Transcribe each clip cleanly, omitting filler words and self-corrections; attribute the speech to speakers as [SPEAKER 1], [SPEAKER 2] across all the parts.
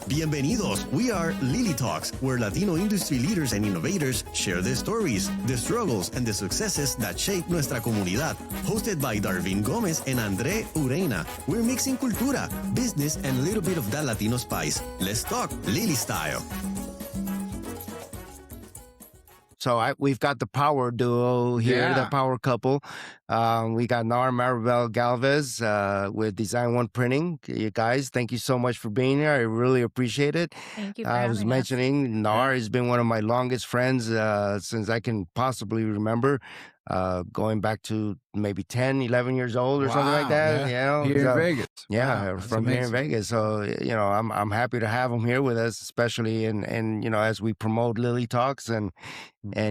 [SPEAKER 1] Bienvenidos. We are LILI Talks, where Latino industry leaders and innovators share their stories, the struggles, and the successes that shape nuestra comunidad. Hosted by Darvin Gomez and Urena. We're mixing cultura, business, and a little bit of that Latino spice. Let's talk LILI style.
[SPEAKER 2] So we've got the power duo here, the power couple. We got Nar and Marybel Galvez with Design One Printing. You guys, thank you so much for being here. I really appreciate it.
[SPEAKER 3] Thank you for
[SPEAKER 2] I was
[SPEAKER 3] having us.
[SPEAKER 2] mentioning Nar has been one of my longest friends since I can possibly remember. Going back to maybe 10, 11 years old or something like that.
[SPEAKER 4] Yeah.
[SPEAKER 2] You know?
[SPEAKER 4] Here in Vegas.
[SPEAKER 2] Yeah,
[SPEAKER 4] Wow,
[SPEAKER 2] from here in Vegas. So, you know, I'm happy to have him here with us, especially and you know, as we promote LILI Talks and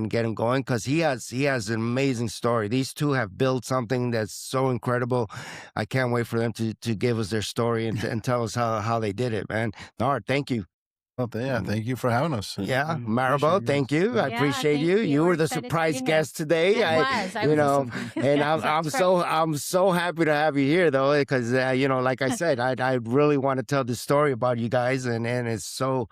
[SPEAKER 2] get him going, because he has an amazing story. These two have built something that's so incredible. I can't wait for them to give us their story and tell us how they did it, man. Nar, thank you.
[SPEAKER 4] Well, yeah, thank you for having us.
[SPEAKER 2] Yeah, Marybel, thank you. I appreciate you.
[SPEAKER 3] thank
[SPEAKER 2] You
[SPEAKER 3] We're
[SPEAKER 2] were the
[SPEAKER 3] excited to
[SPEAKER 2] surprise
[SPEAKER 3] be here.
[SPEAKER 2] guest today.
[SPEAKER 3] I
[SPEAKER 2] you know,
[SPEAKER 3] was.
[SPEAKER 2] and I'm so happy to have you here though, because you know, like I said, I really want to tell this story about you guys, and it's so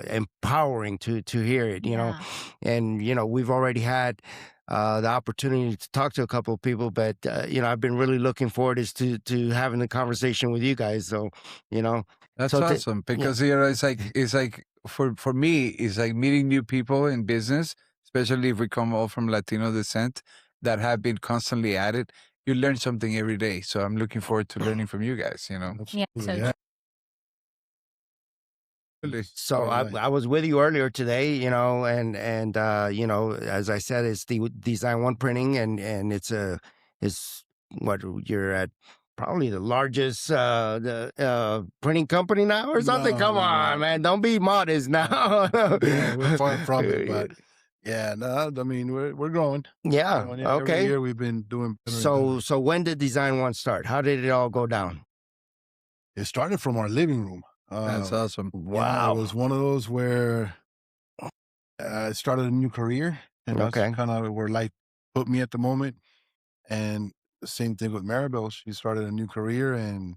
[SPEAKER 2] empowering to hear it. You know, and you know, we've already had the opportunity to talk to a couple of people, but you know, I've been really looking forward to having the conversation with you guys. So, you know,
[SPEAKER 5] that's awesome because you know, it's like for me, it's like meeting new people in business, especially if we come all from Latino descent that have been constantly at it. You learn something every day. So I'm looking forward to learning from you guys. You know,
[SPEAKER 2] So I was with you earlier today, you know, and you know, as I said, it's the Design One Printing, and it's what you're at. Probably the largest printing company now or something. Come on, man. Don't be modest now.
[SPEAKER 4] We're far from it, but yeah, no, I mean, we're growing.
[SPEAKER 2] Yeah.
[SPEAKER 4] Every
[SPEAKER 2] Okay.
[SPEAKER 4] year we've been doing better.
[SPEAKER 2] So when did Design One start? How did it all go down?
[SPEAKER 4] It started from our living room.
[SPEAKER 5] That's awesome.
[SPEAKER 2] Wow.
[SPEAKER 4] It was one of those where I started a new career, and that's kind of where life put me at the moment. And the same thing with Marybel. She started a new career, and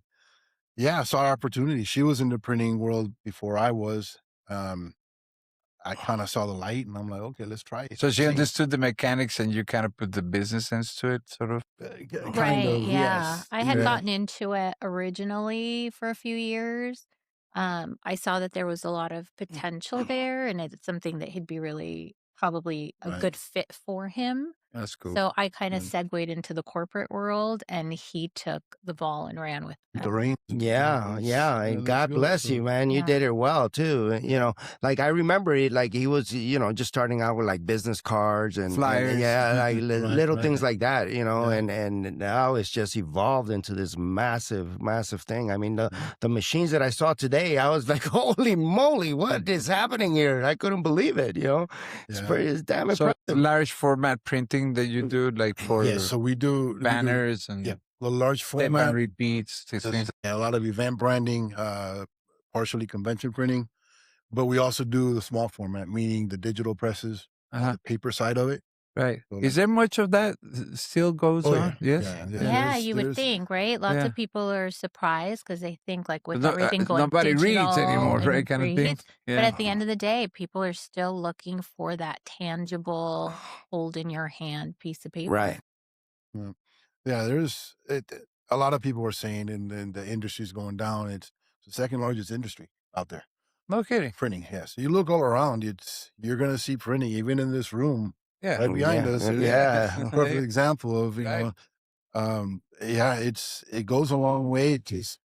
[SPEAKER 4] I saw opportunity. She was in the printing world before I was. I kind of saw the light, and I'm like, okay, let's try it.
[SPEAKER 5] So she understood the mechanics, and you kind of put the business sense to it, sort of.
[SPEAKER 3] Right. Yeah.
[SPEAKER 4] Yes.
[SPEAKER 3] I had gotten into it originally for a few years. I saw that there was a lot of potential there, and it's something that he'd be really probably a good fit for him.
[SPEAKER 5] That's cool.
[SPEAKER 3] So I kind of segued into the corporate world, and he took the ball and ran with it.
[SPEAKER 4] The reins.
[SPEAKER 2] Yeah. And God bless you, man. You did it well too. You know, like I remember it, like he was, you know, just starting out with like business cards and
[SPEAKER 5] flyers,
[SPEAKER 2] like little things like that, you know, and now it's just evolved into this massive thing. I mean, the machines that I saw today, I was like, holy moly, what is happening here? I couldn't believe it, you know. It's damn impressive.
[SPEAKER 5] So large format printing that you do, like for
[SPEAKER 4] so we do
[SPEAKER 5] banners and
[SPEAKER 4] the large format
[SPEAKER 5] repeats,
[SPEAKER 4] a lot of event branding, partially convention printing, but we also do the small format, meaning the digital presses, the paper side of it.
[SPEAKER 5] Right.
[SPEAKER 4] So
[SPEAKER 5] Is there much of that still goes on? Yes.
[SPEAKER 3] Yeah, you would think, right? Lots of people are surprised because they think like with everything going
[SPEAKER 5] nobody
[SPEAKER 3] digital
[SPEAKER 5] reads anymore,
[SPEAKER 3] and
[SPEAKER 5] right? Kind of thing.
[SPEAKER 3] But at the end of the day, people are still looking for that tangible, hold in your hand piece of paper.
[SPEAKER 2] Right.
[SPEAKER 4] Yeah, there's a lot of people are saying, and the industry's going down. It's the second largest industry out there.
[SPEAKER 5] No kidding.
[SPEAKER 4] Printing, yes. You look all around, you're going to see printing, even in this room.
[SPEAKER 5] Yeah,
[SPEAKER 4] right behind us.
[SPEAKER 2] Yeah.
[SPEAKER 4] Perfect example of, you know, it goes a long way. Just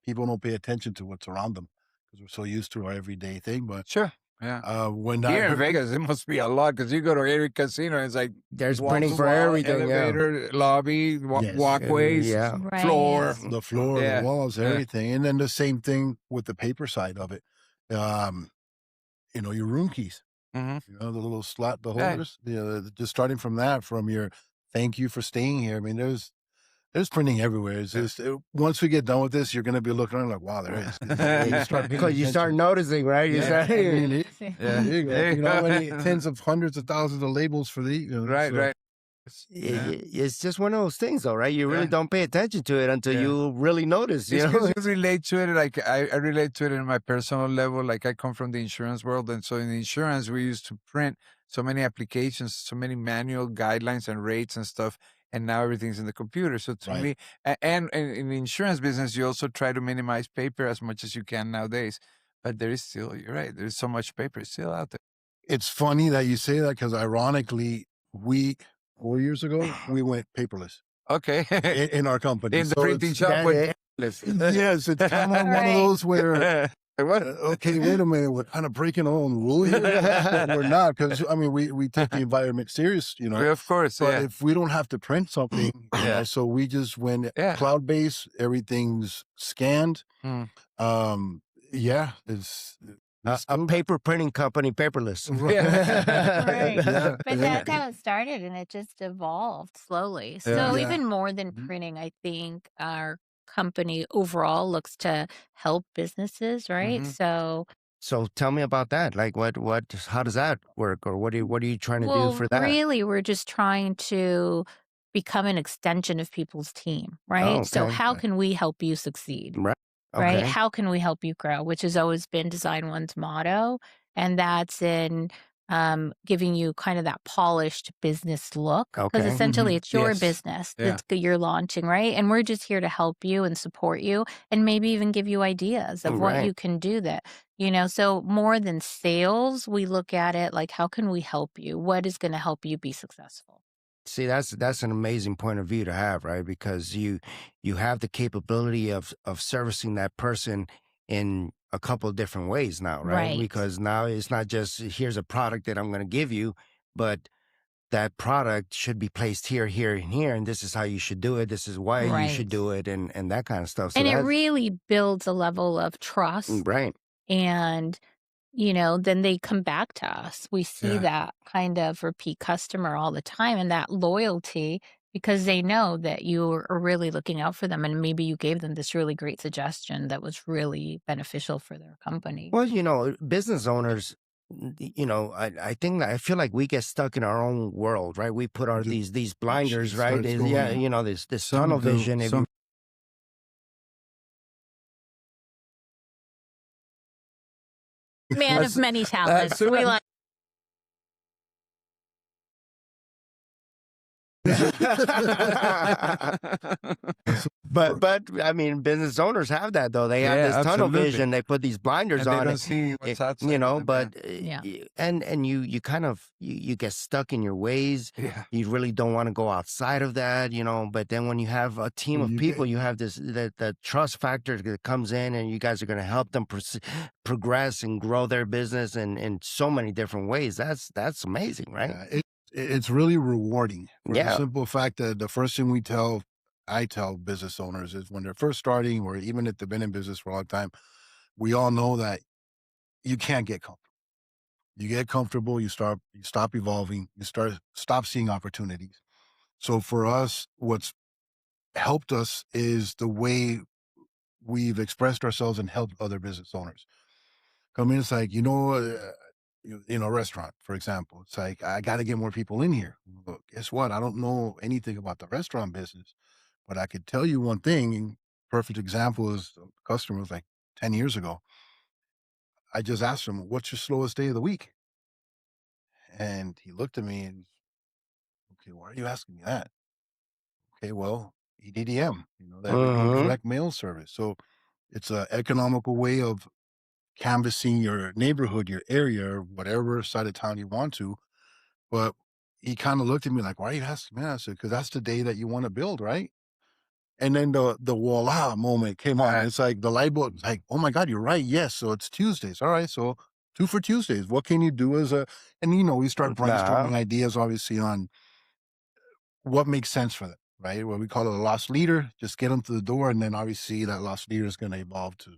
[SPEAKER 4] people don't pay attention to what's around them because we're so used to our everyday thing. But
[SPEAKER 5] sure. Yeah.
[SPEAKER 4] When
[SPEAKER 5] here in Vegas, it must be a lot because you go to every casino, it's like
[SPEAKER 2] there's printing for everything.
[SPEAKER 5] Elevator, lobby, walkways, floor,
[SPEAKER 4] the floor, the walls, everything. And then the same thing with the paper side of it. You know, your room keys. You know, the little slot, the holders. You know, just starting from that, from your thank you for staying here. I mean, there's printing everywhere. It's just once we get done with this, you're going to be looking around like, wow, there is.
[SPEAKER 2] Because you start noticing, right? You start,
[SPEAKER 4] there you go. You know how many tens of hundreds of thousands of labels for the
[SPEAKER 5] right.
[SPEAKER 2] It's just one of those things, though, right? You really don't pay attention to it until you really notice.
[SPEAKER 5] You relate to it. Like I relate to it in my personal level. Like I come from the insurance world, and so in the insurance, we used to print so many applications, so many manual guidelines and rates and stuff, and now everything's in the computer. So to me, and in the insurance business, you also try to minimize paper as much as you can nowadays. But there is still, you're right, there's so much paper still out there.
[SPEAKER 4] It's funny that you say that because ironically, 4 years ago, we went paperless.
[SPEAKER 5] Okay.
[SPEAKER 4] in our company.
[SPEAKER 5] In the printing shop.
[SPEAKER 4] Yes, it's kind of one of those where, okay, wait a minute, we're kind of breaking our own rule here. We're not, because, I mean, we take the environment serious, you know.
[SPEAKER 5] Of course,
[SPEAKER 4] but if we don't have to print something, you know, so we just went cloud-based, everything's scanned.
[SPEAKER 2] It's a paper printing company, paperless.
[SPEAKER 3] Right. But that's how it started, and it just evolved slowly. So even more than printing, I think our company overall looks to help businesses, right? So
[SPEAKER 2] tell me about that. Like how does that work, or what are you trying to do for that?
[SPEAKER 3] Really, we're just trying to become an extension of people's team, right? So how can we help you succeed? Right? How can we help you grow? Which has always been Design One's motto. And that's in giving you kind of that polished business look. Because essentially it's your business that you're launching, right? And we're just here to help you and support you and maybe even give you ideas of what you can do that, you know. So more than sales, we look at it like, how can we help you? What is going to help you be successful?
[SPEAKER 2] See, that's an amazing point of view to have, right? Because you have the capability of servicing that person in a couple of different ways now, right? Because now it's not just here's a product that I'm going to give you, but that product should be placed here, here, and here, and this is how you should do it. This is why you should do it, and that kind of stuff. So
[SPEAKER 3] and it really builds a level of trust,
[SPEAKER 2] right?
[SPEAKER 3] And you know, then they come back to us. We see that kind of repeat customer all the time, and that loyalty, because they know that you are really looking out for them, and maybe you gave them this really great suggestion that was really beneficial for their company.
[SPEAKER 2] Well, you know, business owners, you know, I feel like we get stuck in our own world, right? We put our these blinders, right? You know, this tunnel vision.
[SPEAKER 3] Man of many talents. We like.
[SPEAKER 2] But I mean, business owners have that though. They have this tunnel vision. They put these blinders on.
[SPEAKER 5] They don't see what's outside,
[SPEAKER 2] you know. But and you kind of you get stuck in your ways. You really don't want to go outside of that, you know. But then when you have a team of people, you have this that trust factor that comes in, and you guys are going to help them progress and grow their business in so many different ways. That's amazing, right?
[SPEAKER 4] It's really rewarding for the simple fact that the first thing I tell business owners is when they're first starting, or even if they've been in business for a long time, we all know that you can't get comfortable. You get comfortable, you stop evolving, stop seeing opportunities. So for us, what's helped us is the way we've expressed ourselves and helped other business owners. I mean, it's like, you know, in a restaurant, for example, it's like, I got to get more people in here. But guess what? I don't know anything about the restaurant business, but I could tell you one thing. Perfect example is a customer was like 10 years ago. I just asked him, what's your slowest day of the week? And he looked at me and, okay, why are you asking me that? Okay, well, EDDM, you know, that direct mail service. So it's an economical way of canvassing your neighborhood, your area, or whatever side of town you want to. But he kind of looked at me like, why are you asking me? I said, because that's the day that you want to build, right? And then the voila moment came on. It's like the light bulb, like, oh my God, you're right. Yes. So it's Tuesdays. All right. So 2 for Tuesdays. What can you do and you know, we start brainstorming ideas, obviously, on what makes sense for them, right? What we call it a lost leader, just get them to the door. And then obviously that lost leader is going to evolve to,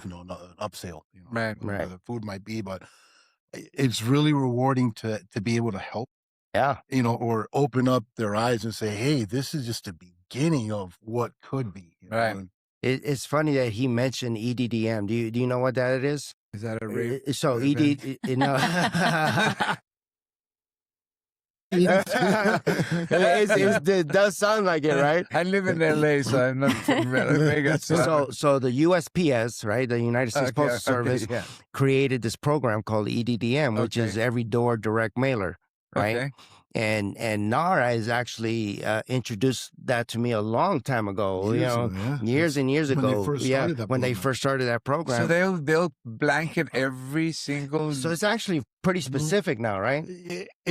[SPEAKER 4] you know, an upsale, you know,
[SPEAKER 5] right.
[SPEAKER 4] The food might be, but it's really rewarding to be able to help, you know, or open up their eyes and say, hey, this is just the beginning of what could be. You know?
[SPEAKER 5] Right.
[SPEAKER 2] It's funny that he mentioned EDDM. Do you know what that is?
[SPEAKER 5] Is that a rate?
[SPEAKER 2] So ED, you know. It does sound like it, right?
[SPEAKER 5] I live in LA, so I'm not from Vegas.
[SPEAKER 2] So the USPS, right, the United States Postal Service, created this program called EDDM, which is Every Door Direct Mailer, right?
[SPEAKER 5] Okay.
[SPEAKER 2] And Nar has actually introduced that to me a long time ago, years and years ago. When they first started that program.
[SPEAKER 5] So they'll blanket every single.
[SPEAKER 2] So it's actually pretty specific now, right?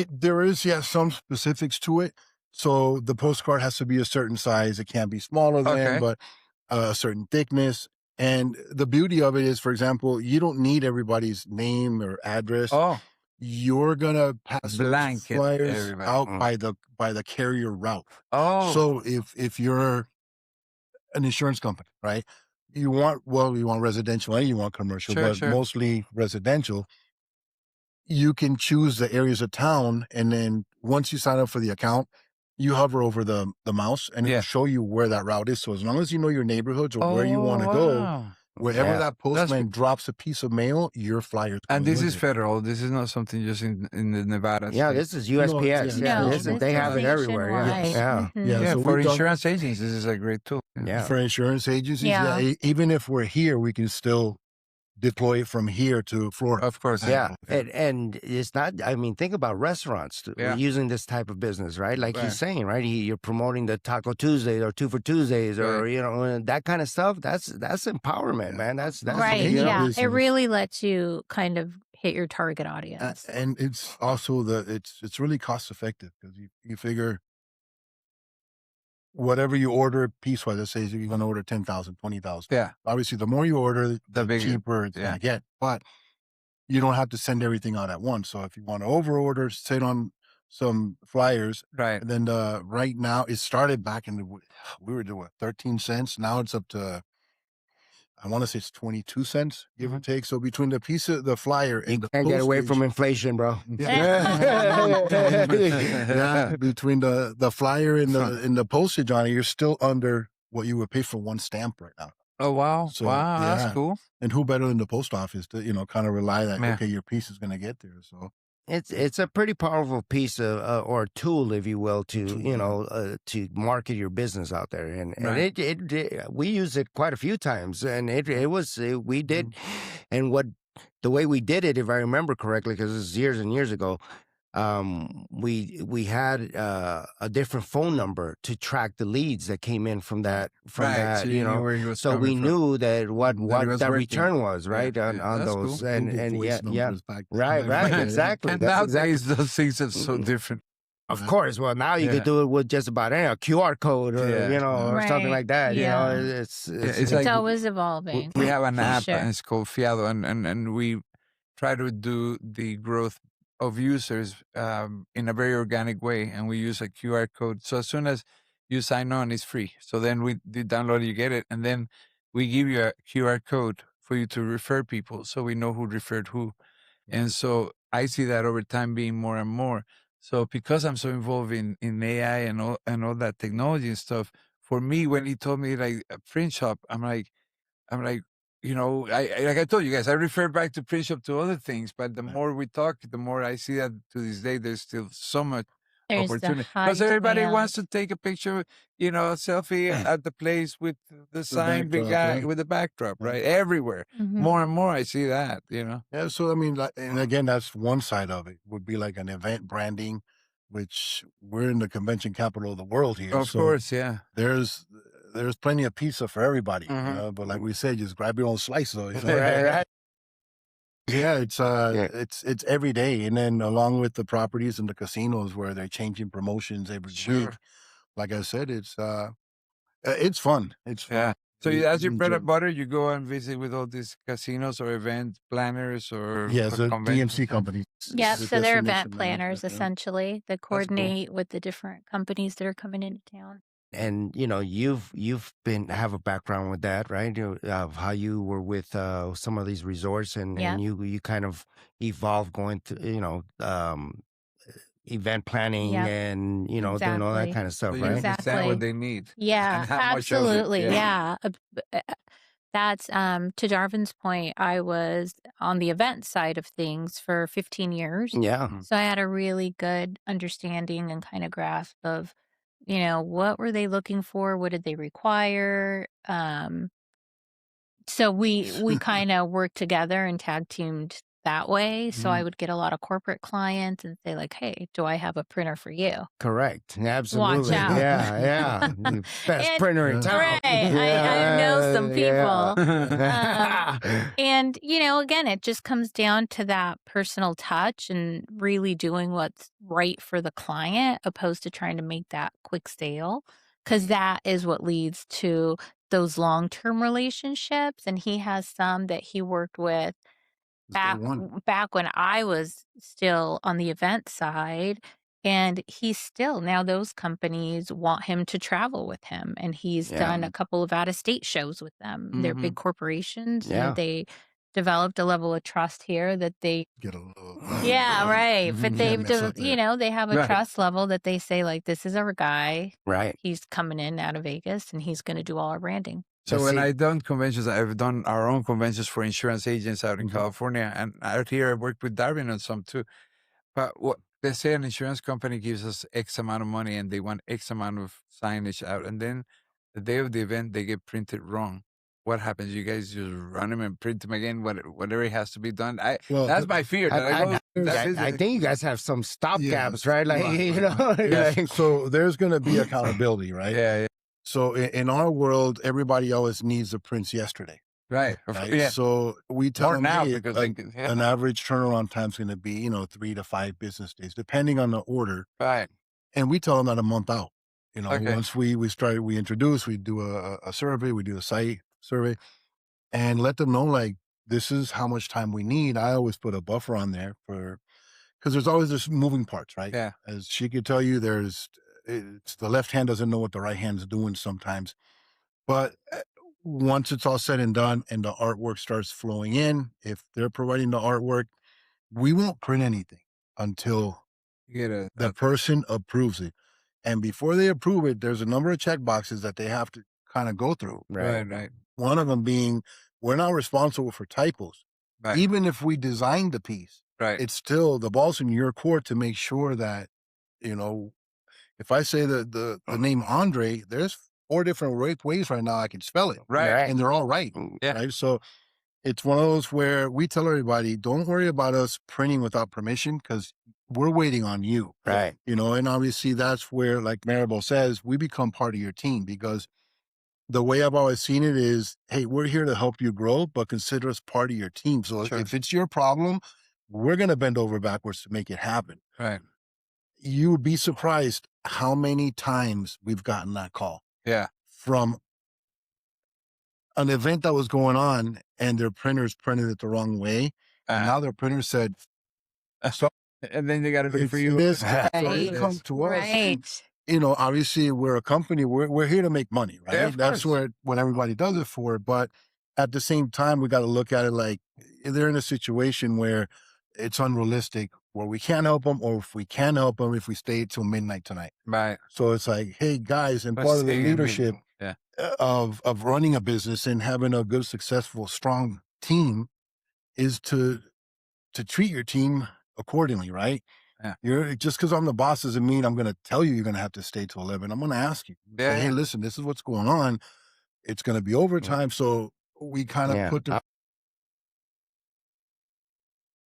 [SPEAKER 4] There is some specifics to it. So the postcard has to be a certain size. It can't be smaller than, but a certain thickness. And the beauty of it is, for example, you don't need everybody's name or address.
[SPEAKER 5] Oh.
[SPEAKER 4] You're gonna pass
[SPEAKER 5] blanket
[SPEAKER 4] flyers out by the carrier route.
[SPEAKER 5] Oh,
[SPEAKER 4] so if you're an insurance company, right? You want residential and you want commercial, but mostly residential. You can choose the areas of town, and then once you sign up for the account, you hover over the mouse, and it'll show you where that route is. So as long as you know your neighborhoods or where you want to go. Wherever that postman drops a piece of mail, your flyer.
[SPEAKER 5] And this is federal. This is not something just in the Nevada.
[SPEAKER 2] Yeah, this is USPS. They have it everywhere.
[SPEAKER 4] So
[SPEAKER 5] for insurance agents, this is a great tool.
[SPEAKER 4] For insurance agencies, even if we're here, we can still deploy it from here to Florida.
[SPEAKER 5] Of course.
[SPEAKER 2] And it's not, I mean, think about restaurants using this type of business, right? Like he's saying, right? You're promoting the Taco Tuesdays or 2 for Tuesdays or, that kind of stuff. That's empowerment, man. That's
[SPEAKER 3] right. It really lets you kind of hit your target audience.
[SPEAKER 4] And it's also it's really cost effective because you figure whatever you order piece-wise, let's say you're going to order 10,000, 20,000.
[SPEAKER 5] Yeah.
[SPEAKER 4] Obviously, the more you order, the cheaper it's going to get. But you don't have to send everything out at once. So if you want to over-order, sit on some flyers.
[SPEAKER 5] Right.
[SPEAKER 4] And then right now, it started back we were doing 13 cents. Now it's up to, I want to say it's 22 cents, give or take. So between the piece of the flyer and
[SPEAKER 2] you can't get away from inflation, bro.
[SPEAKER 4] Between the flyer and the postage on it, you're still under what you would pay for one stamp right now.
[SPEAKER 5] Oh, wow.
[SPEAKER 4] So,
[SPEAKER 5] that's cool.
[SPEAKER 4] And who better than the post office to, kind of rely that, okay, your piece is going to get there. So
[SPEAKER 2] it's a pretty powerful piece of, or tool, if you will, to to market your business out there, and we use it quite a few times, and we did, and the way we did it, if I remember correctly, because this is years and years ago, we had a different phone number to track the leads that came in from that so we knew that what that return was on those
[SPEAKER 5] cool.
[SPEAKER 2] and right exactly.
[SPEAKER 5] And nowadays those things are so different.
[SPEAKER 2] Of course. Well, now you could do it with just about a QR code or or something like that.
[SPEAKER 3] It's like, always evolving.
[SPEAKER 5] We have an app and it's called Fiado, and we try to do the growth of users in a very organic way, and we use a QR code. So as soon as you sign on, it's free. So then you download it, you get it, and then we give you a QR code for you to refer people, so we know who referred who. And so I see that over time being more and more. So because I'm so involved in AI and all that technology and stuff, for me, when he told me like a print shop, I'm like, like I told you guys, I refer back to print shop to other things, but the more we talk, the more I see that to this day, there's still so much opportunity. Because everybody wants to take a picture, selfie at the place with the sign, big guy with the backdrop, right? Everywhere. Mm-hmm. More and more I see that, Yeah,
[SPEAKER 4] so I mean, and again, that's one side of it, would be like an event branding, which we're in the convention capital of the world here.
[SPEAKER 5] Of course, yeah.
[SPEAKER 4] There's plenty of pizza for everybody, but like we said, just grab your own slice, though.
[SPEAKER 2] Right.
[SPEAKER 4] Yeah, it's every day, and then along with the properties and the casinos where they're changing promotions every week. Like I said, it's fun. It's fun.
[SPEAKER 5] Yeah. So as your bread and butter, you go and visit with all these casinos or event planners or
[SPEAKER 4] so DMC companies.
[SPEAKER 3] Yeah, so they're event planners essentially that coordinate with the different companies that are coming into town.
[SPEAKER 2] And you've have a background with that, right? Of how you were with some of these resorts, and you kind of evolved going to event planning and doing all that kind of stuff,
[SPEAKER 5] so
[SPEAKER 2] right?
[SPEAKER 5] Understand what they need.
[SPEAKER 3] Yeah, absolutely. Yeah. That's to Darvin's point, I was on the event side of things for 15 years.
[SPEAKER 2] Yeah.
[SPEAKER 3] So I had a really good understanding and kind of grasp of, what were they looking for? What did they require? So we kind of worked together and tag teamed that way. So I would get a lot of corporate clients and say like, "Hey, do I have a printer for you?"
[SPEAKER 2] Correct.
[SPEAKER 3] Watch
[SPEAKER 2] Absolutely.
[SPEAKER 3] out.
[SPEAKER 2] Yeah. The best
[SPEAKER 3] And
[SPEAKER 2] printer in town.
[SPEAKER 3] right, I know some people.
[SPEAKER 2] Yeah.
[SPEAKER 3] And, again, it just comes down to that personal touch and really doing what's right for the client opposed to trying to make that quick sale, because that is what leads to those long-term relationships. And he has some that he worked with back when I was still on the event side, and he's still now those companies want him to travel with him, and he's done a couple of out-of-state shows with them. They're big corporations, and they developed a level of trust here that they
[SPEAKER 4] Get a little.
[SPEAKER 3] Yeah, right. But they've
[SPEAKER 4] mess up there.
[SPEAKER 3] they have a trust level that they say like, this is our guy.
[SPEAKER 2] Right.
[SPEAKER 3] He's coming in out of Vegas, and he's going to do all our branding.
[SPEAKER 5] So when I've done conventions, I've done our own conventions for insurance agents out in California, and out here I worked with Darvin on some too. But let's say an insurance company gives us X amount of money and they want X amount of signage out, and then the day of the event they get printed wrong. What happens? You guys just run them and print them again, whatever it has to be done. That's my fear.
[SPEAKER 2] I think you guys have some stopgaps, right? Like,
[SPEAKER 4] so there's going to be accountability, right?
[SPEAKER 5] Yeah.
[SPEAKER 4] So in our world, everybody always needs the prints yesterday.
[SPEAKER 5] Right.
[SPEAKER 4] Yeah. So we tell them
[SPEAKER 5] now
[SPEAKER 4] hey,
[SPEAKER 5] because
[SPEAKER 4] an average turnaround time is going to be, 3 to 5 business days, depending on the order.
[SPEAKER 5] Right.
[SPEAKER 4] And we tell them that a month out. Once we introduce, we do a survey, we do a site survey, and let them know like this is how much time we need. I always put a buffer on there because there's always this moving parts, right?
[SPEAKER 5] Yeah.
[SPEAKER 4] As she could tell you, it's the left hand doesn't know what the right hand is doing sometimes. But once it's all said and done and the artwork starts flowing in, if they're providing the artwork, we won't print anything until the person approves it. And before they approve it, there's a number of check boxes that they have to kind of go through.
[SPEAKER 5] Right.
[SPEAKER 4] One of them being, we're not responsible for typos. Right. Even if we designed the piece, it's still the ball's in your court to make sure that, if I say the name Andre, there's 4 different ways right now I can spell it.
[SPEAKER 5] Right.
[SPEAKER 4] And they're all right.
[SPEAKER 5] Yeah.
[SPEAKER 4] Right. So it's one of those where we tell everybody, don't worry about us printing without permission because we're waiting on you.
[SPEAKER 2] Right.
[SPEAKER 4] And obviously that's where, like Marybel says, we become part of your team because the way I've always seen it is, hey, we're here to help you grow, but consider us part of your team. So if it's your problem, we're going to bend over backwards to make it happen.
[SPEAKER 5] Right.
[SPEAKER 4] You would be surprised how many times we've gotten that call.
[SPEAKER 5] Yeah.
[SPEAKER 4] From an event that was going on and their printers printed it the wrong way. And now their printer said, so,
[SPEAKER 5] and then they got to pay for you.
[SPEAKER 4] This, so they come to us.
[SPEAKER 3] Right.
[SPEAKER 4] And, obviously we're a company, we're here to make money, right?
[SPEAKER 5] Yeah,
[SPEAKER 4] that's what everybody does it for. But at the same time, we got to look at it like they're in a situation where it's unrealistic, where we can't help them, or if we can help them, if we stay till midnight tonight.
[SPEAKER 5] Right.
[SPEAKER 4] So it's like, hey guys, and part of the leadership of running a business and having a good, successful, strong team is to treat your team accordingly, right?
[SPEAKER 5] Yeah.
[SPEAKER 4] You're just because I'm the boss doesn't mean I'm going to tell you you're going to have to stay till 11. I'm going to ask you, say, hey, listen, this is what's going on. It's going to be overtime. So we kind of put the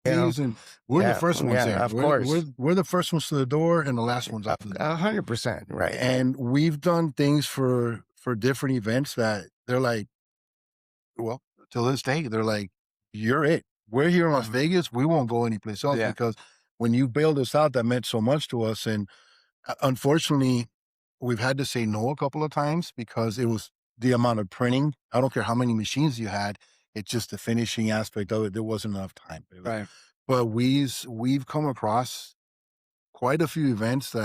[SPEAKER 4] and we're the first ones there.
[SPEAKER 2] Of course.
[SPEAKER 4] We're the first ones to the door and the last ones out.
[SPEAKER 2] 100%. Right.
[SPEAKER 4] And we've done things for different events that they're like, well, till this day, they're like, you're it. We're here in Las Vegas. We won't go anyplace else because when you bailed us out, that meant so much to us. And unfortunately, we've had to say no a couple of times because it was the amount of printing. I don't care how many machines you had. It's just the finishing aspect of it. There wasn't enough time.
[SPEAKER 5] Right.
[SPEAKER 4] But we've come across quite a few events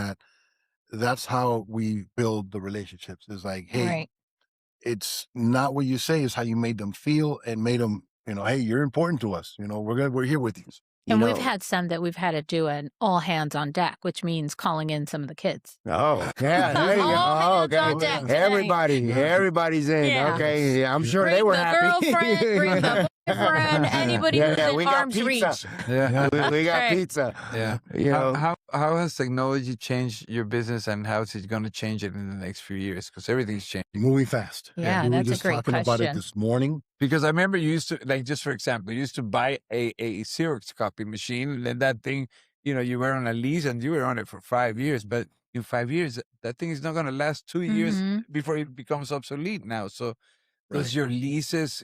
[SPEAKER 4] that's how we build the relationships. It's like, hey, it's not what you say, it's how you made them feel and made them, hey, you're important to us. We're here with you.
[SPEAKER 3] And we've had some that we've had to do an all hands on deck, which means calling in some of the kids.
[SPEAKER 2] Oh, yeah. There you go.
[SPEAKER 3] All
[SPEAKER 2] Oh,
[SPEAKER 3] hands on deck today.
[SPEAKER 2] Everybody's in.
[SPEAKER 3] Yeah.
[SPEAKER 2] Okay. I'm sure
[SPEAKER 3] Bring
[SPEAKER 2] they were
[SPEAKER 3] the
[SPEAKER 2] happy.
[SPEAKER 3] girlfriend, bring the boyfriend, anybody who's in
[SPEAKER 2] we got
[SPEAKER 3] arm's
[SPEAKER 2] pizza.
[SPEAKER 3] reach.
[SPEAKER 5] Yeah.
[SPEAKER 2] We got
[SPEAKER 3] Right.
[SPEAKER 2] pizza.
[SPEAKER 5] Yeah.
[SPEAKER 2] You know,
[SPEAKER 5] How has technology changed your business, and how is it going to change it in the next few years? Because everything's changing.
[SPEAKER 4] Moving fast.
[SPEAKER 3] Yeah,
[SPEAKER 4] we were
[SPEAKER 3] that's a
[SPEAKER 4] just
[SPEAKER 3] great
[SPEAKER 4] talking about it
[SPEAKER 3] question.
[SPEAKER 4] this morning.
[SPEAKER 5] Because I remember you used to, like, just for example, you used to buy a Xerox copy machine, and that thing, you were on a lease and you were on it for 5 years, but in 5 years, that thing is not going to last 2 years before it becomes obsolete now. So does your leases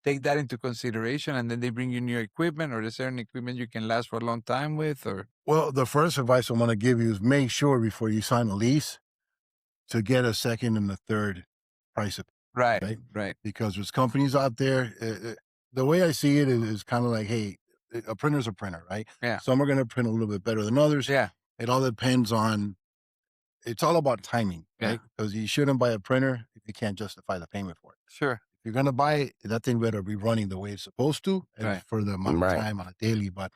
[SPEAKER 5] take that into consideration, and then they bring you new equipment, or is there an equipment you can last for a long time with? Or
[SPEAKER 4] Well, the first advice I want to give you is make sure before you sign a lease to get a second and a third price of
[SPEAKER 5] Right.
[SPEAKER 4] Because there's companies out there. The way I see it is kind of like, hey, a printer's a printer, right?
[SPEAKER 5] Yeah.
[SPEAKER 4] Some are going to print a little bit better than others.
[SPEAKER 5] Yeah.
[SPEAKER 4] It all depends on. It's all about timing, right? Because you shouldn't buy a printer if you can't justify the payment for it.
[SPEAKER 5] Sure.
[SPEAKER 4] If you're going to buy it, that thing better be running the way it's supposed to and for the amount of time on a daily. But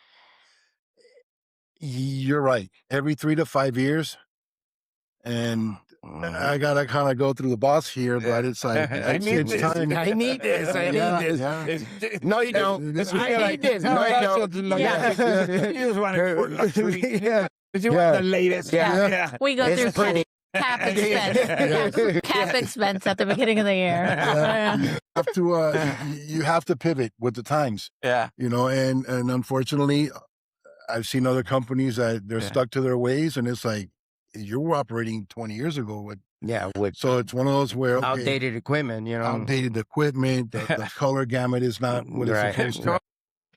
[SPEAKER 4] you're right. Every 3 to 5 years, and I gotta kind of go through the boss here, but it's like
[SPEAKER 2] I need this. I need this. I need this.
[SPEAKER 4] Yeah.
[SPEAKER 2] No, you don't. I need this. No, you don't.
[SPEAKER 5] You just want it
[SPEAKER 2] Yeah.
[SPEAKER 5] You want the latest.
[SPEAKER 3] Yeah. We go through cap expense. Cap expense at the beginning of the year.
[SPEAKER 4] You have to pivot with the times.
[SPEAKER 5] Yeah.
[SPEAKER 4] And unfortunately, I've seen other companies that they're stuck to their ways, and it's like, you were operating 20 years ago. So it's one of those where
[SPEAKER 2] outdated equipment,
[SPEAKER 4] outdated equipment, the color gamut is not what it's supposed to.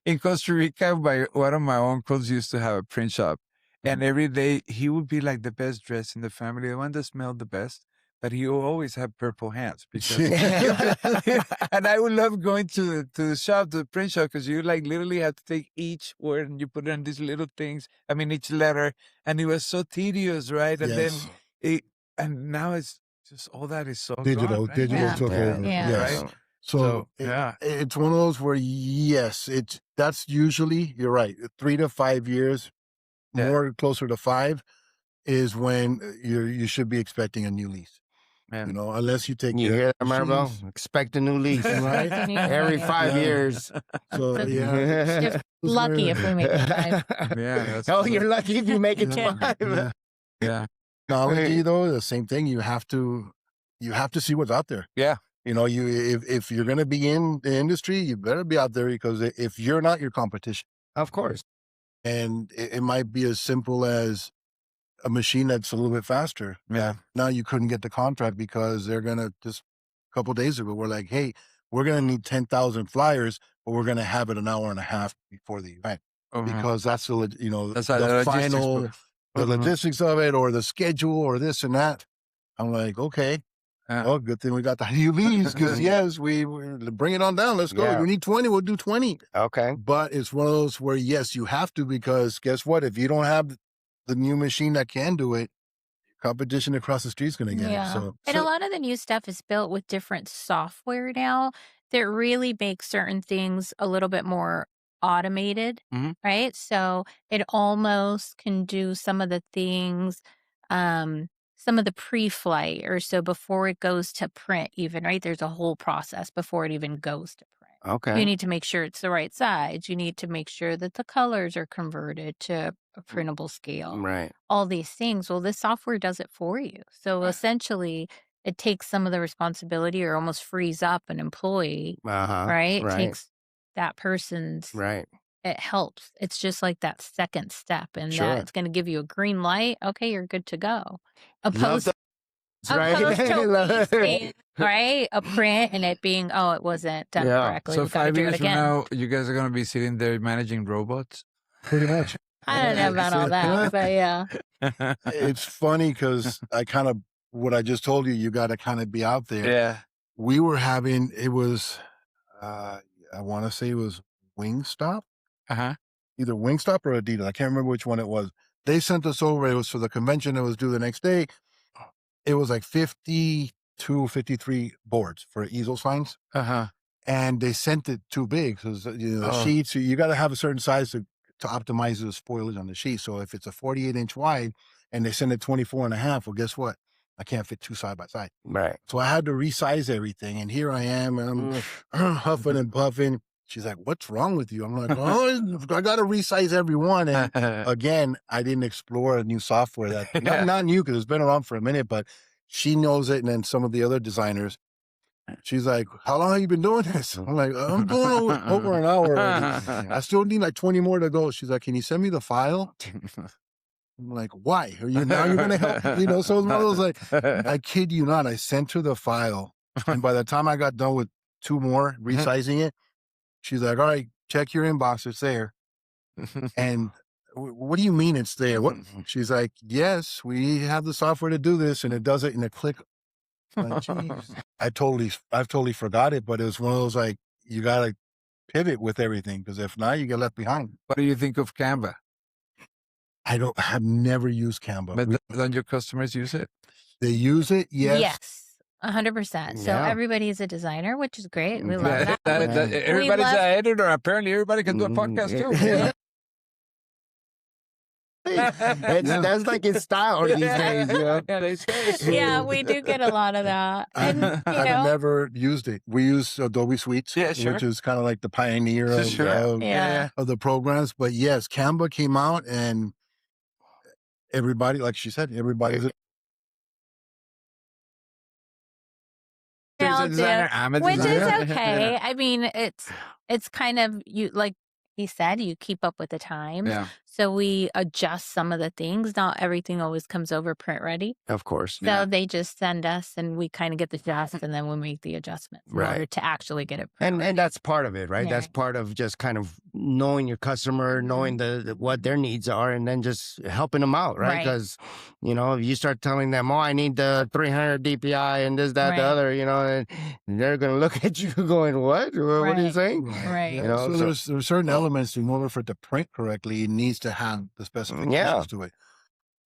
[SPEAKER 5] In Costa Rica, one of my uncles used to have a print shop, and every day he would be like the best dressed in the family, the one that smelled the best. But he will always have purple hands because, and I would love going to the shop, the print shop, because you like literally have to take each word and you put it in these little things. I mean, each letter, and it was so tedious, right? And then now it's just all that is so
[SPEAKER 4] digital.
[SPEAKER 5] gone, right?
[SPEAKER 4] Digital took over.
[SPEAKER 5] Yes.
[SPEAKER 4] Right? So it's one of those where that's usually, you're right, 3 to 5 years, more closer to 5 is when you should be expecting a new lease. Unless you take.
[SPEAKER 2] You hear that, Marybel? Expect a new lease, right? Every 5 years.
[SPEAKER 4] So
[SPEAKER 3] Just lucky if we make it 5.
[SPEAKER 2] You're lucky if you make it 5.
[SPEAKER 5] Yeah.
[SPEAKER 4] Technology, though, the same thing. You have to see what's out there.
[SPEAKER 5] Yeah.
[SPEAKER 4] If you're going to be in the industry, you better be out there, because if you're not, your competition.
[SPEAKER 2] Of course.
[SPEAKER 4] And it might be as simple as a machine that's a little bit faster.
[SPEAKER 5] Yeah.
[SPEAKER 4] Now you couldn't get the contract because they're going to, just a couple of days ago, we're like, hey, we're going to need 10,000 flyers, but we're going to have it an hour and a half before the event. Because that's the final, the logistics of it, or the schedule, or this and that. I'm like, okay. Oh, good thing we got the UVs, because we bring it on down. Let's go. We need 20. We'll do 20.
[SPEAKER 2] Okay.
[SPEAKER 4] But it's one of those where, yes, you have to, because guess what? If you don't have the new machine that can do it, competition across the street is going to get it.
[SPEAKER 3] And a lot of the new stuff is built with different software now that really makes certain things a little bit more automated, right? So it almost can do some of the things, some of the pre-flight, or so before it goes to print even, right? There's a whole process before it even goes to print.
[SPEAKER 2] Okay.
[SPEAKER 3] You need to make sure it's the right size. You need to make sure that the colors are converted to a printable scale.
[SPEAKER 2] Right.
[SPEAKER 3] All these things. Well, this software does it for you. So essentially, it takes some of the responsibility, or almost frees up an employee, right? It takes that person's...
[SPEAKER 2] Right.
[SPEAKER 3] It helps. It's just like that second step, and that it's going to give you a green light. Okay, you're good to go. Opposed to right? A print and it being, it wasn't done correctly.
[SPEAKER 5] So 5 years from now, you guys are going to be sitting there managing robots?
[SPEAKER 4] Pretty much.
[SPEAKER 3] I don't know about all that, but yeah.
[SPEAKER 4] It's funny because what I just told you, you got to kind of be out there.
[SPEAKER 5] Yeah.
[SPEAKER 4] We were having, it was, I want to say it was Wingstop. Either Wingstop or Adidas. I can't remember which one it was. They sent us over. It was for the convention that was due the next day. It was like 52, 53 boards for easel signs. And they sent it too big. So, the sheets, you got to have a certain size to to optimize the spoilage on the sheet. So if it's a 48-inch wide and they send it 24.5, well, guess what? I can't fit two side by side.
[SPEAKER 2] Right.
[SPEAKER 4] So I had to resize everything. And here I am, and I'm huffing and puffing. She's like, what's wrong with you? I'm like, oh, I got to resize every one. And again, I didn't explore a new software that, not new, because it's been around for a minute, but she knows it. And then some of the other designers, she's like, how long have you been doing this? I'm like, I'm doing over an hour already. I still need like 20 more to go. She's like, can you send me the file? I'm like, why? Now you're going to help? So it's one of those, like, I kid you not, I sent her the file. And by the time I got done with two more, resizing it, she's like, all right, check your inbox. It's there. And what do you mean it's there? What? She's like, yes, we have the software to do this. And it does it in a click. Like, geez. I've totally forgot it, but it was one of those, like, you got to pivot with everything, because if not, you get left behind.
[SPEAKER 5] What do you think of Canva?
[SPEAKER 4] I've never used Canva.
[SPEAKER 5] But don't your customers use it?
[SPEAKER 4] They use it, yes.
[SPEAKER 3] Yes, 100%. So everybody is a designer, which is great. We love that.
[SPEAKER 5] Everybody's an editor. Apparently, everybody can do a podcast too.
[SPEAKER 2] That's like in style these days,
[SPEAKER 5] they say.
[SPEAKER 3] Yeah, we do get a lot of that. And,
[SPEAKER 4] I've never used it. We use Adobe Suites, which is kind of like the pioneer of the programs. But yes, Canva came out, and everybody, like she said, everybody's
[SPEAKER 3] a designer. Which is okay. I mean, it's kind of, like he said, you keep up with the times.
[SPEAKER 5] Yeah.
[SPEAKER 3] So we adjust some of the things. Not everything always comes over print ready.
[SPEAKER 2] Of course.
[SPEAKER 3] So they just send us, and we kind of get the draft, and then we make the adjustments in order to actually get it print
[SPEAKER 2] and that's part of it, right? That's part of just kind of knowing your customer, knowing what their needs are, and then just helping them out, right? Because, if you start telling them, oh, I need the 300 DPI and this, that, the other, and they're going to look at you going, what? What are you saying?
[SPEAKER 3] Right.
[SPEAKER 4] So there's certain elements, in order for it to print correctly, it needs to have the specifications to it.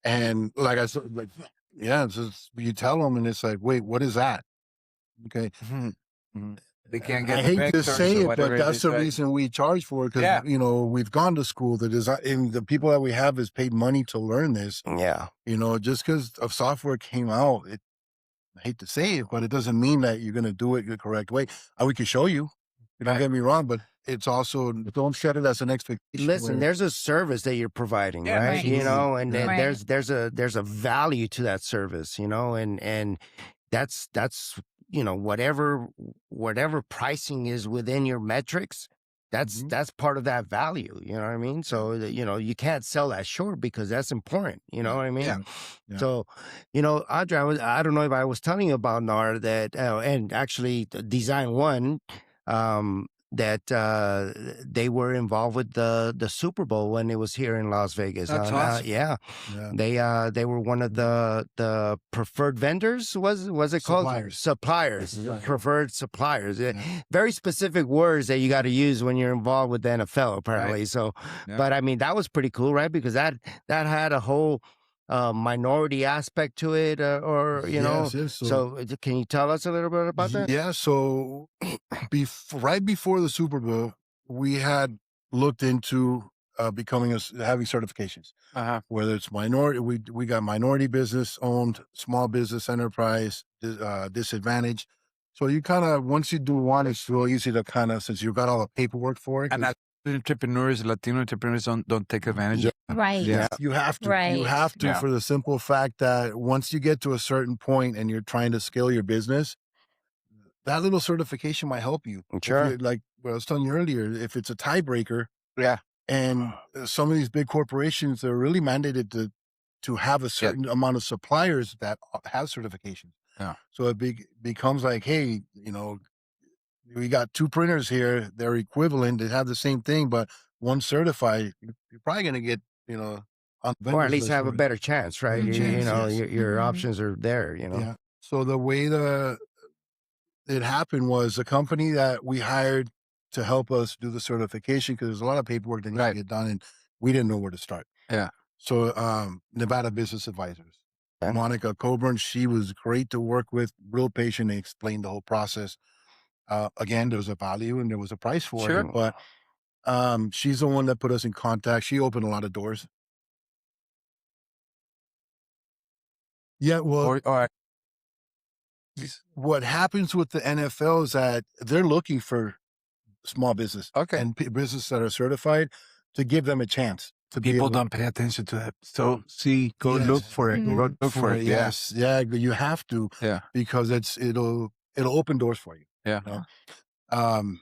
[SPEAKER 4] And like I said, it's just, you tell them, and it's like, wait, what is that? Okay.
[SPEAKER 5] They can't get.
[SPEAKER 4] I hate to say it, but that's the reason we charge for it, because we've gone to school. The design, and the people that we have is paid money to learn this.
[SPEAKER 2] Yeah.
[SPEAKER 4] Just because of software came out, I hate to say it, but it doesn't mean that you're going to do it the correct way. We can show you. Don't get me wrong, but it's also, don't set it as an expectation.
[SPEAKER 2] Listen, there's a service that you're providing, right? And there's a value to that service, and that's whatever pricing is within your metrics, that's part of that value. You know what I mean? So you can't sell that short, because that's important. You know what I mean?
[SPEAKER 4] Yeah.
[SPEAKER 2] So, Audrey, I don't know if I was telling you about NAR that, and actually Design One, that they were involved with the Super Bowl when it was here in Las Vegas.
[SPEAKER 5] That's awesome.
[SPEAKER 2] They were one of the preferred vendors. Was it called suppliers? Preferred suppliers. Very specific words that you got to use when you're involved with the NFL, apparently.
[SPEAKER 5] Right.
[SPEAKER 2] So, but I mean, that was pretty cool, right? Because that had a whole minority aspect to it, So can you tell us a little bit about that?
[SPEAKER 4] Yeah. So right before the Super Bowl, we had looked into having certifications, whether it's minority, we got minority business owned, small business enterprise, disadvantaged. So you kind of, once you do one, it's real easy to kind of, since you've got all the paperwork for it.
[SPEAKER 5] And Latino entrepreneurs don't take advantage of it.
[SPEAKER 3] Right.
[SPEAKER 4] Yeah. You have to.
[SPEAKER 3] Right.
[SPEAKER 4] You have to, for the simple fact that once you get to a certain point and you're trying to scale your business, that little certification might help you.
[SPEAKER 2] Sure.
[SPEAKER 4] Like what I was telling you earlier, if it's a tiebreaker, and some of these big corporations are really mandated to have a certain amount of suppliers that have certifications.
[SPEAKER 5] Yeah.
[SPEAKER 4] So it becomes like, hey, we got two printers here. They're equivalent. They have the same thing, but one certified. You're probably going to get, on the
[SPEAKER 2] or at least have a better chance, right? Your
[SPEAKER 4] Mm-hmm.
[SPEAKER 2] options are there.
[SPEAKER 4] Yeah. So the way it happened was the company that we hired to help us do the certification, because there's a lot of paperwork that needs to get done, and we didn't know where to start.
[SPEAKER 5] Yeah.
[SPEAKER 4] So Nevada Business Advisors, Monica Coburn, she was great to work with, real patient, and explained the whole process. Again, there was a value and there was a price for it, but She's the one that put us in contact. She opened a lot of doors. Yeah, well, what happens with the NFL is that they're looking for small business and business that are certified to give them a chance.
[SPEAKER 5] People don't pay attention to that. So look for it. Go look for it.
[SPEAKER 4] Yes. Yeah, you have to.
[SPEAKER 5] Yeah.
[SPEAKER 4] Because it'll open doors for you.
[SPEAKER 5] Yeah.
[SPEAKER 4] You know?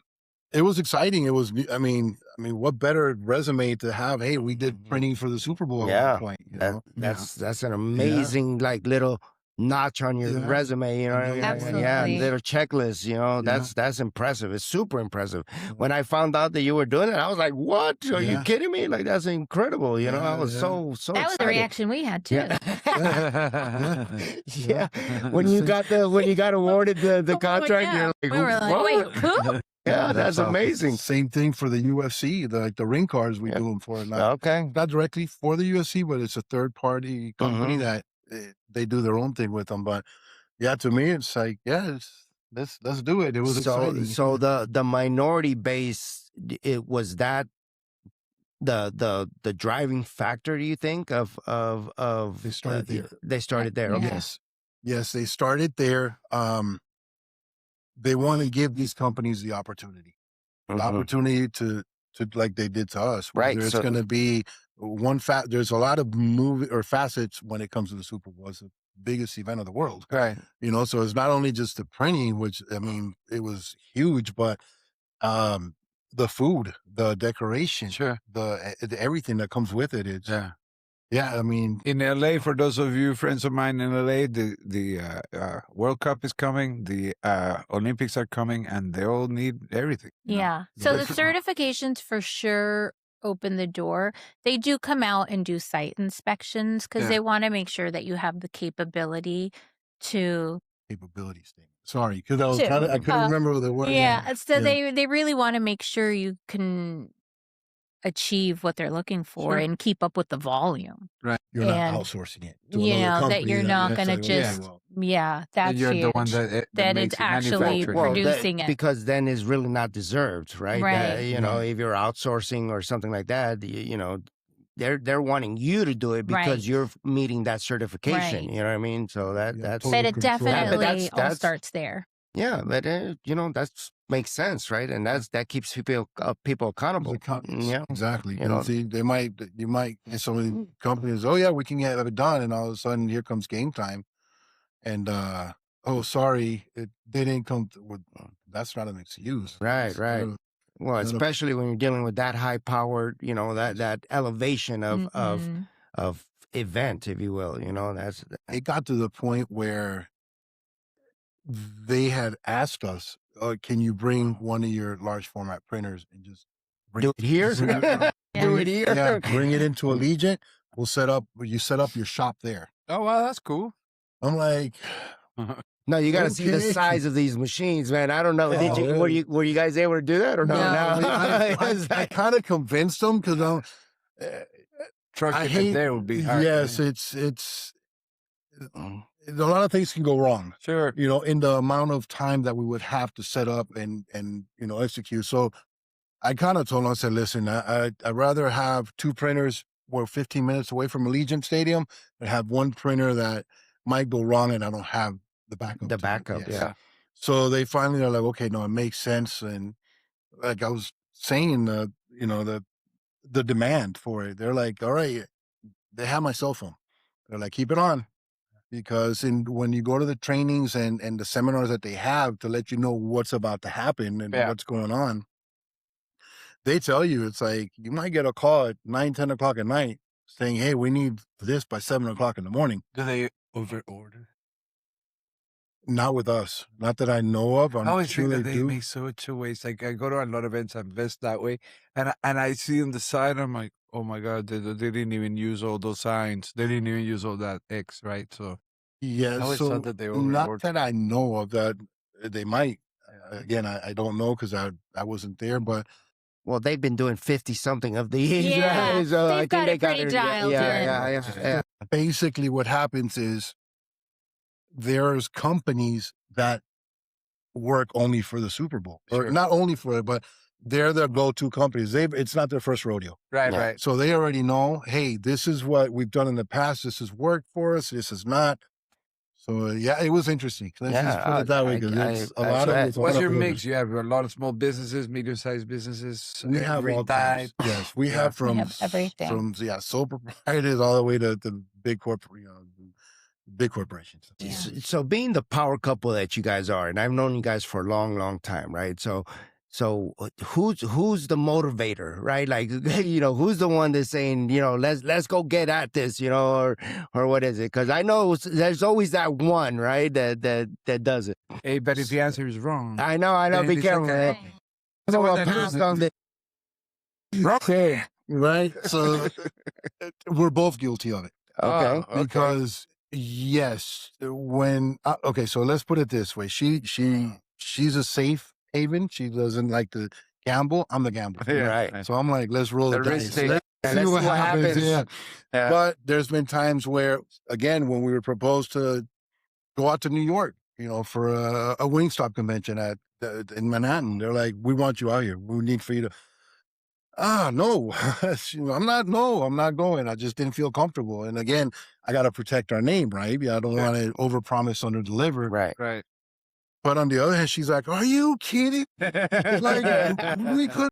[SPEAKER 4] It was exciting. It was, I mean, what better resume to have? Hey, we did printing for the Super Bowl.
[SPEAKER 2] Yeah.
[SPEAKER 4] At one point, you know?
[SPEAKER 2] That's an amazing like little notch on your resume, you know.
[SPEAKER 3] Absolutely.
[SPEAKER 2] Yeah, little checklist, you know. That's impressive. It's super impressive. When I found out that you were doing it, I was like, "What? Are you kidding me? Like that's incredible!" You know, I was so
[SPEAKER 3] that
[SPEAKER 2] excited.
[SPEAKER 3] was the reaction we had too.
[SPEAKER 2] Yeah. When you got awarded the contract, you're like,
[SPEAKER 3] we were like,
[SPEAKER 2] "What?"
[SPEAKER 3] wait, who?
[SPEAKER 2] Yeah, that's amazing.
[SPEAKER 4] Same thing for the UFC, the ring cards we do them for. Not directly for the UFC, but it's a third party company that they do their own thing with them. But yeah, to me, it's like, let's do it. It was exciting.
[SPEAKER 2] So the minority base, it was that the driving factor, do you think, of
[SPEAKER 4] They started there.
[SPEAKER 2] They started there. Okay.
[SPEAKER 4] Yes, they started there. They want to give these companies the opportunity to like they did to us.
[SPEAKER 2] Right.
[SPEAKER 4] There's going to be there's a lot of facets when it comes to the Super Bowl. It's the biggest event of the world.
[SPEAKER 5] Right.
[SPEAKER 4] You know, so it's not only just the printing, which, I mean, it was huge, but the food, the decoration, the everything that comes with it. It's, yeah, I mean,
[SPEAKER 5] in LA, for those of you friends of mine in LA, the World Cup is coming, the Olympics are coming, and they all need everything.
[SPEAKER 3] Yeah. So the certifications for sure open the door. They do come out and do site inspections because they want to make sure that you have the capability to.
[SPEAKER 4] Capability statement. Sorry, because I couldn't remember the word.
[SPEAKER 3] Yeah. So they really want to make sure you can achieve what they're looking for and keep up with the volume.
[SPEAKER 4] Right. You're not outsourcing it.
[SPEAKER 3] You know, that you're not going to just, that's
[SPEAKER 5] you're
[SPEAKER 3] huge.
[SPEAKER 5] the one that
[SPEAKER 3] it's actually producing it.
[SPEAKER 2] Because then it's really not deserved, right?
[SPEAKER 3] Right.
[SPEAKER 2] You know, if you're outsourcing or something like that, you know, they're wanting you to do it because you're meeting that certification. You know what I mean? So that's.
[SPEAKER 3] But it definitely all starts there.
[SPEAKER 2] Yeah, but you know, that makes sense, right? And that keeps people accountable.
[SPEAKER 4] Yeah, exactly. You know, see, you might some of the companies, oh yeah, we can have it done, and all of a sudden here comes game time, and oh sorry, they didn't come. That's not an excuse.
[SPEAKER 2] Right. Well, especially when you're dealing with that high powered, you know, that elevation of event, if you will. You know,
[SPEAKER 4] it got to the point where they had asked us, can you bring one of your large format printers and just
[SPEAKER 2] do it here? Do it here.
[SPEAKER 4] Yeah, bring it into Allegiant. You set up your shop there.
[SPEAKER 5] Oh, wow, that's cool.
[SPEAKER 4] I'm like,
[SPEAKER 2] no, you got to see the size of these machines, man. I don't know. Were you guys able to do that or no?
[SPEAKER 4] I kind of convinced them because
[SPEAKER 5] trucking it there would be hard.
[SPEAKER 4] Yes, it's a lot of things can go wrong.
[SPEAKER 5] Sure.
[SPEAKER 4] You know, in the amount of time that we would have to set up and you know, execute. So I kind of told them, I said, listen, I'd rather have two printers we're 15 minutes away from Allegiant Stadium and have one printer that might go wrong and I don't have the backup.
[SPEAKER 2] The backup, yeah.
[SPEAKER 4] So they finally are like, okay, no, it makes sense. And like I was saying, you know, the demand for it, they're like, all right, they have my cell phone. They're like, keep it on. Because when you go to the trainings and the seminars that they have to let you know what's about to happen and what's going on, they tell you, it's like, you might get a call at 9, 10 o'clock at night saying, hey, we need this by 7 o'clock in the morning.
[SPEAKER 5] Do they over-order?
[SPEAKER 4] Not with us. Not that I know of.
[SPEAKER 5] I always think that they make such a waste. Like I go to a lot of events, I invest that way. And I see on the side, I'm like, oh my God, they didn't even use all those signs. They didn't even use all that X, right? So
[SPEAKER 4] yeah,
[SPEAKER 5] I always thought that they
[SPEAKER 4] not that I know of that they might. Again, I don't know because I wasn't there, but
[SPEAKER 2] well, they've been doing 50-something of these.
[SPEAKER 3] Yeah,
[SPEAKER 2] so
[SPEAKER 3] they've got it pretty dialed in.
[SPEAKER 2] Yeah.
[SPEAKER 4] Basically, what happens is there's companies that work only for the Super Bowl, or not only for it, but they're the go-to companies. It's not their first rodeo.
[SPEAKER 5] Right.
[SPEAKER 4] So they already know, hey, this is what we've done in the past. This has worked for us. This is not. So yeah, it was interesting. Let's just put it that way, because it's a lot of it's.
[SPEAKER 5] What's your mix? You have a lot of small businesses, medium-sized businesses.
[SPEAKER 4] We have all types. Yes, we have from
[SPEAKER 3] everything.
[SPEAKER 4] From sole proprietors all the way to big big corporations.
[SPEAKER 3] Yeah.
[SPEAKER 2] So being the power couple that you guys are, and I've known you guys for a long, long time, right? So who's the motivator, right? Like, who's the one that's saying, let's go get at this, or what is it? Because I know there's always that one, right, that does it.
[SPEAKER 5] Hey, but if the answer is wrong,
[SPEAKER 2] I know. Be careful.
[SPEAKER 4] Okay, right. So we're both guilty of it.
[SPEAKER 2] Okay,
[SPEAKER 4] because yes, when okay, so let's put it this way: she's a safe haven. She doesn't like to gamble. I'm the gambler.
[SPEAKER 2] Right.
[SPEAKER 4] So I'm like, let's roll the dice. Let's see what happens. Yeah. But there's been times where, again, when we were proposed to go out to New York, for a Wingstop convention in Manhattan, they're like, we want you out here. We need for you to. No, I'm not going. I just didn't feel comfortable. And again, I got to protect our name, right? I don't want to overpromise, underdeliver.
[SPEAKER 2] Right.
[SPEAKER 4] But on the other hand, she's like, are you kidding? Like, we could.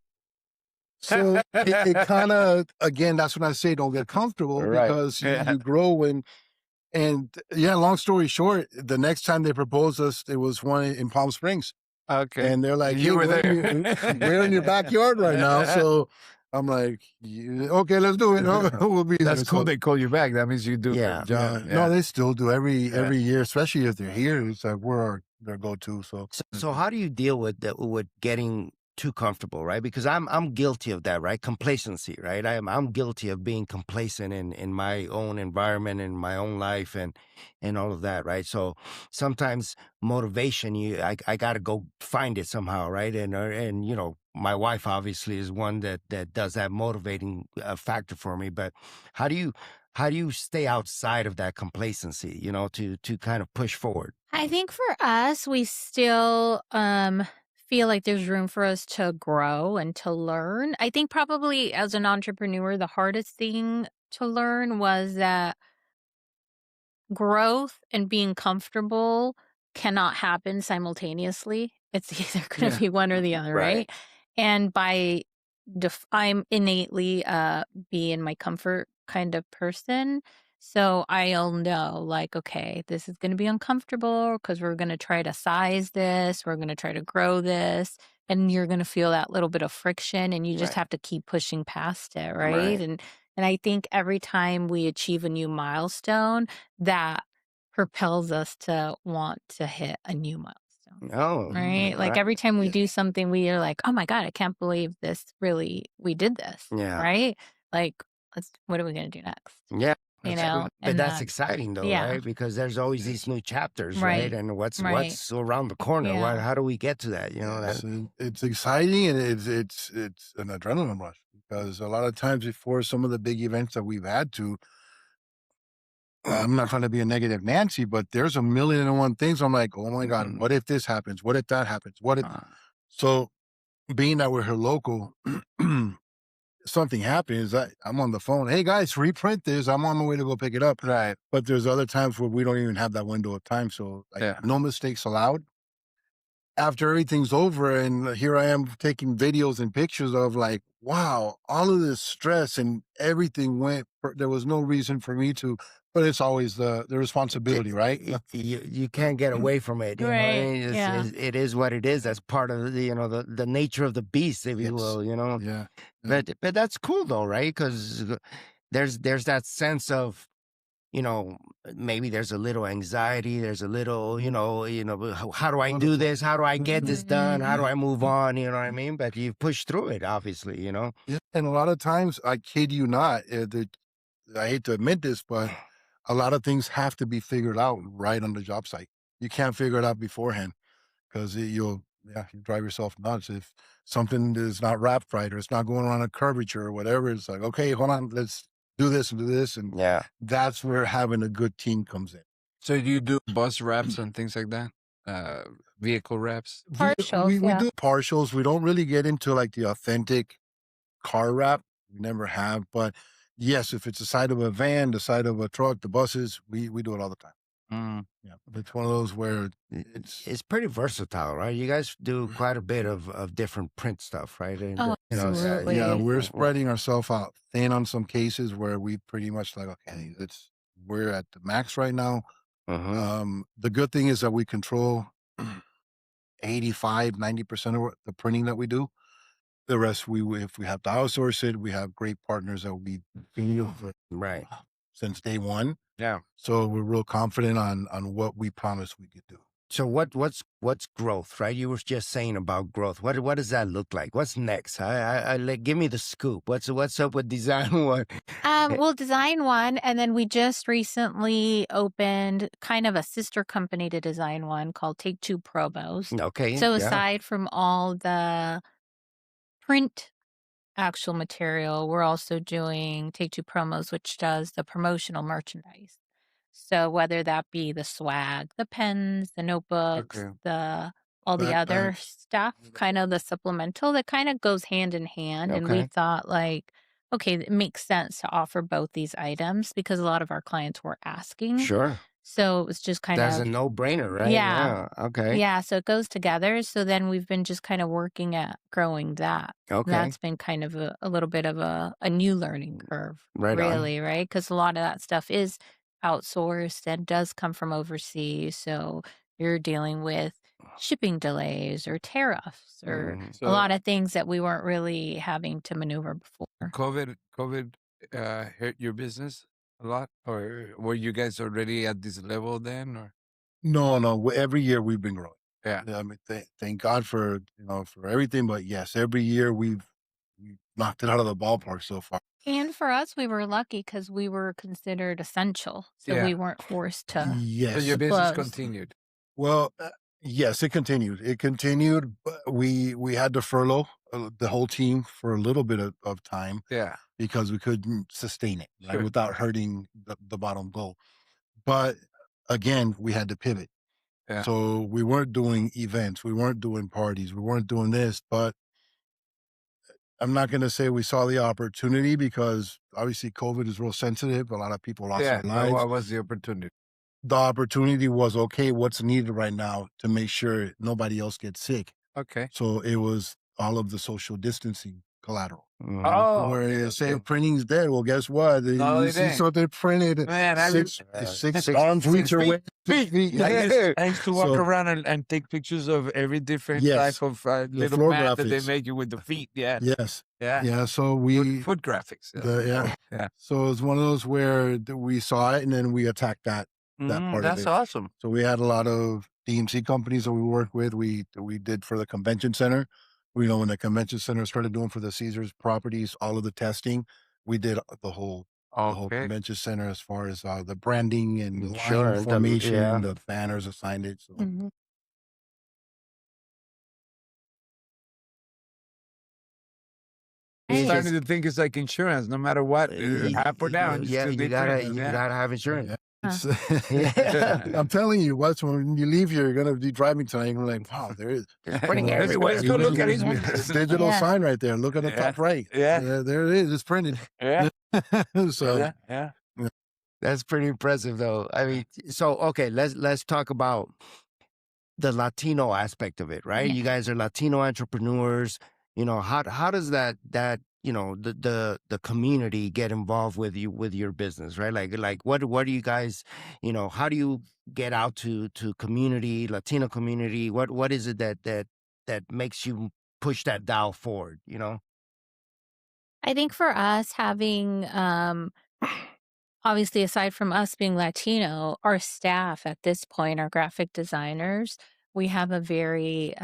[SPEAKER 4] So it kind of, again, that's when I say don't get comfortable, because you grow and yeah, long story short, the next time they proposed us, it was one in Palm Springs.
[SPEAKER 5] Okay.
[SPEAKER 4] And they're like,
[SPEAKER 5] you were there.
[SPEAKER 4] We're in your backyard right now. So I'm like, okay, let's do it. We'll be
[SPEAKER 5] That's
[SPEAKER 4] there.
[SPEAKER 5] cool.
[SPEAKER 4] So,
[SPEAKER 5] They call you back. That means you do a good job.
[SPEAKER 4] No, they still do every year, especially if they're here. It's like we're their go-to.
[SPEAKER 2] So how do you deal with getting too comfortable, right? Because I'm guilty of that, right? Complacency, right? I'm guilty of being complacent in my own environment, in my own life, and all of that, right? So sometimes motivation, I got to go find it somehow, right? And my wife obviously is one that does that motivating factor for me. But how do you stay outside of that complacency, to kind of push forward?
[SPEAKER 3] I think for us, we still feel like there's room for us to grow and to learn. I think probably as an entrepreneur, the hardest thing to learn was that growth and being comfortable cannot happen simultaneously. It's either going to be one or the other, right? And I'm innately be in my comfort kind of person. So I'll know, like, okay, this is going to be uncomfortable because we're going to try to size this. We're going to try to grow this. And you're going to feel that little bit of friction, and you just have to keep pushing past it, right? And I think every time we achieve a new milestone, that propels us to want to hit a new milestone.
[SPEAKER 2] Oh,
[SPEAKER 3] right? Like every time we do something, we are like, oh my God, I can't believe we did this.
[SPEAKER 2] Yeah.
[SPEAKER 3] Right? Like, what are we going to do next?
[SPEAKER 2] Yeah.
[SPEAKER 3] And
[SPEAKER 2] that's exciting though, right? Because there's always these new chapters, right? And what's around the corner? How do we get to that?
[SPEAKER 4] It's exciting, and it's an adrenaline rush, because a lot of times before some of the big events that we've had to, I'm not trying to be a negative Nancy, but there's 1,000,001 things. I'm like, oh my God, what if this happens? What if that happens? What if? So being that we're here local, something happens, I'm on the phone. Hey guys, reprint this. I'm on my way to go pick it up.
[SPEAKER 5] Right.
[SPEAKER 4] But there's other times where we don't even have that window of time. So no mistakes allowed. After everything's over, and here I am taking videos and pictures of like, wow, all of this stress and everything there was no reason for me to, but it's always the responsibility, right?
[SPEAKER 2] You can't get away from it. You know? It is what it is. That's part of the nature of the beast, if you will.
[SPEAKER 4] Yeah.
[SPEAKER 2] But that's cool though, right? Because there's that sense of, maybe there's a little anxiety. There's a little, how do I do this? How do I get this done? How do I move on? You know what I mean? But you push through it, obviously.
[SPEAKER 4] Yeah. And a lot of times, I kid you not, I hate to admit this, but a lot of things have to be figured out right on the job site. You can't figure it out beforehand, because you drive yourself nuts if something is not wrapped right, or it's not going around a curvature or whatever. It's like, okay, hold on, let's do this and do this. And that's where having a good team comes in.
[SPEAKER 5] So do you do bus wraps and things like that? vehicle wraps?
[SPEAKER 3] Partials,
[SPEAKER 4] We
[SPEAKER 3] yeah.
[SPEAKER 4] do partials. We don't really get into like the authentic car wrap. We never have. But yes, if it's the side of a van, the side of a truck, the buses, we do it all the time. Yeah, it's one of those where
[SPEAKER 2] it's pretty versatile, right? You guys do quite a bit of different print stuff, right? And,
[SPEAKER 3] Oh, absolutely.
[SPEAKER 4] yeah, we're spreading ourselves out thin on some cases where we pretty much like, okay, we're at the max right now. The good thing is that we control 85-90% of the printing that we do. The rest, if we have to outsource it, we have great partners that we feel
[SPEAKER 2] right
[SPEAKER 4] since day one.
[SPEAKER 2] Yeah.
[SPEAKER 4] So we're real confident on what we promised we could do.
[SPEAKER 2] So what's growth, right? You were just saying about growth. What does that look like? What's next? I give me the scoop. What's up with Design One?
[SPEAKER 3] Well, Design One, and then we just recently opened kind of a sister company to Design One called Take Two Promos.
[SPEAKER 2] Okay.
[SPEAKER 3] So aside from all the print actual material, we're also doing Take Two Promos, which does the promotional merchandise. So whether that be the swag, the pens, the notebooks, all the other stuff, kind of the supplemental, that kind of goes hand in hand. And we thought like, okay, it makes sense to offer both these items because a lot of our clients were asking.
[SPEAKER 2] Sure.
[SPEAKER 3] So it was just kind
[SPEAKER 2] That's
[SPEAKER 3] of
[SPEAKER 2] a no-brainer, right?
[SPEAKER 3] Yeah.
[SPEAKER 2] Okay.
[SPEAKER 3] Yeah. So it goes together. So then we've been just kind of working at growing that.
[SPEAKER 2] Okay.
[SPEAKER 3] That's been kind of a little bit of a new learning curve,
[SPEAKER 2] Right on.
[SPEAKER 3] really, right? Because a lot of that stuff is outsourced and does come from overseas. So you're dealing with shipping delays or tariffs or a lot of things that we weren't really having to maneuver before.
[SPEAKER 5] COVID hurt your business a lot, or were you guys already at this level then? Or
[SPEAKER 4] No. Every year we've been growing.
[SPEAKER 5] Yeah.
[SPEAKER 4] I mean, thank God for for everything. But yes, every year we've knocked it out of the ballpark so far.
[SPEAKER 3] And for us, we were lucky because we were considered essential, so we weren't forced to.
[SPEAKER 4] Yes.
[SPEAKER 5] So your business continued.
[SPEAKER 4] Well, yes, it continued. It continued. But we had to furlough the whole team for a little bit of time.
[SPEAKER 5] Yeah.
[SPEAKER 4] Because we couldn't sustain it, right,
[SPEAKER 5] Sure.
[SPEAKER 4] without hurting the bottom goal. But again, we had to pivot.
[SPEAKER 5] Yeah.
[SPEAKER 4] So we weren't doing events. We weren't doing parties. We weren't doing this. But I'm not going to say we saw the opportunity because obviously COVID is real sensitive. A lot of people lost their lives.
[SPEAKER 5] What was the opportunity?
[SPEAKER 4] The opportunity was, okay, what's needed right now to make sure nobody else gets sick.
[SPEAKER 5] Okay.
[SPEAKER 4] So it was all of the social distancing collateral.
[SPEAKER 5] Oh,
[SPEAKER 4] where you say printing's dead. Well, guess what?
[SPEAKER 5] No,
[SPEAKER 4] you see something printed.
[SPEAKER 5] Man,
[SPEAKER 4] six arms reach away.
[SPEAKER 5] Feet. I used to walk around and take pictures of every different type of little mat that they make you with the feet. Yeah.
[SPEAKER 4] Yes.
[SPEAKER 5] Yeah.
[SPEAKER 4] Yeah. So we
[SPEAKER 5] foot graphics.
[SPEAKER 4] Yeah. So it's one of those where we saw it and then we attacked that part of it.
[SPEAKER 5] That's awesome.
[SPEAKER 4] So we had a lot of DMC companies that we worked with. We did for the convention center. When the convention center started doing for the Caesars properties, all of the testing, we did the whole convention center as far as the branding and line formation, the banners, the signage. So.
[SPEAKER 3] Mm-hmm.
[SPEAKER 5] I'm starting to think it's like insurance. No matter what, up or down,
[SPEAKER 2] you gotta have insurance.
[SPEAKER 4] Yeah. I'm telling you, when you leave here, you're gonna be driving tonight. You're gonna be like, wow, there is
[SPEAKER 2] printing everywhere.
[SPEAKER 5] Let's go look at it.
[SPEAKER 4] Digital sign right there. Look at the top right.
[SPEAKER 5] Yeah,
[SPEAKER 4] there it is. It's printed.
[SPEAKER 5] Yeah.
[SPEAKER 4] So
[SPEAKER 5] yeah.
[SPEAKER 2] That's pretty impressive, though. I mean, so okay, let's talk about the Latino aspect of it, right?
[SPEAKER 3] Yeah.
[SPEAKER 2] You guys are Latino entrepreneurs. How does that the community get involved with your business, right? Like what do you guys, how do you get out to community, Latino community? What is it that makes you push that dial forward,
[SPEAKER 3] I think for us having, obviously, aside from us being Latino, our staff at this point, our graphic designers, we have a very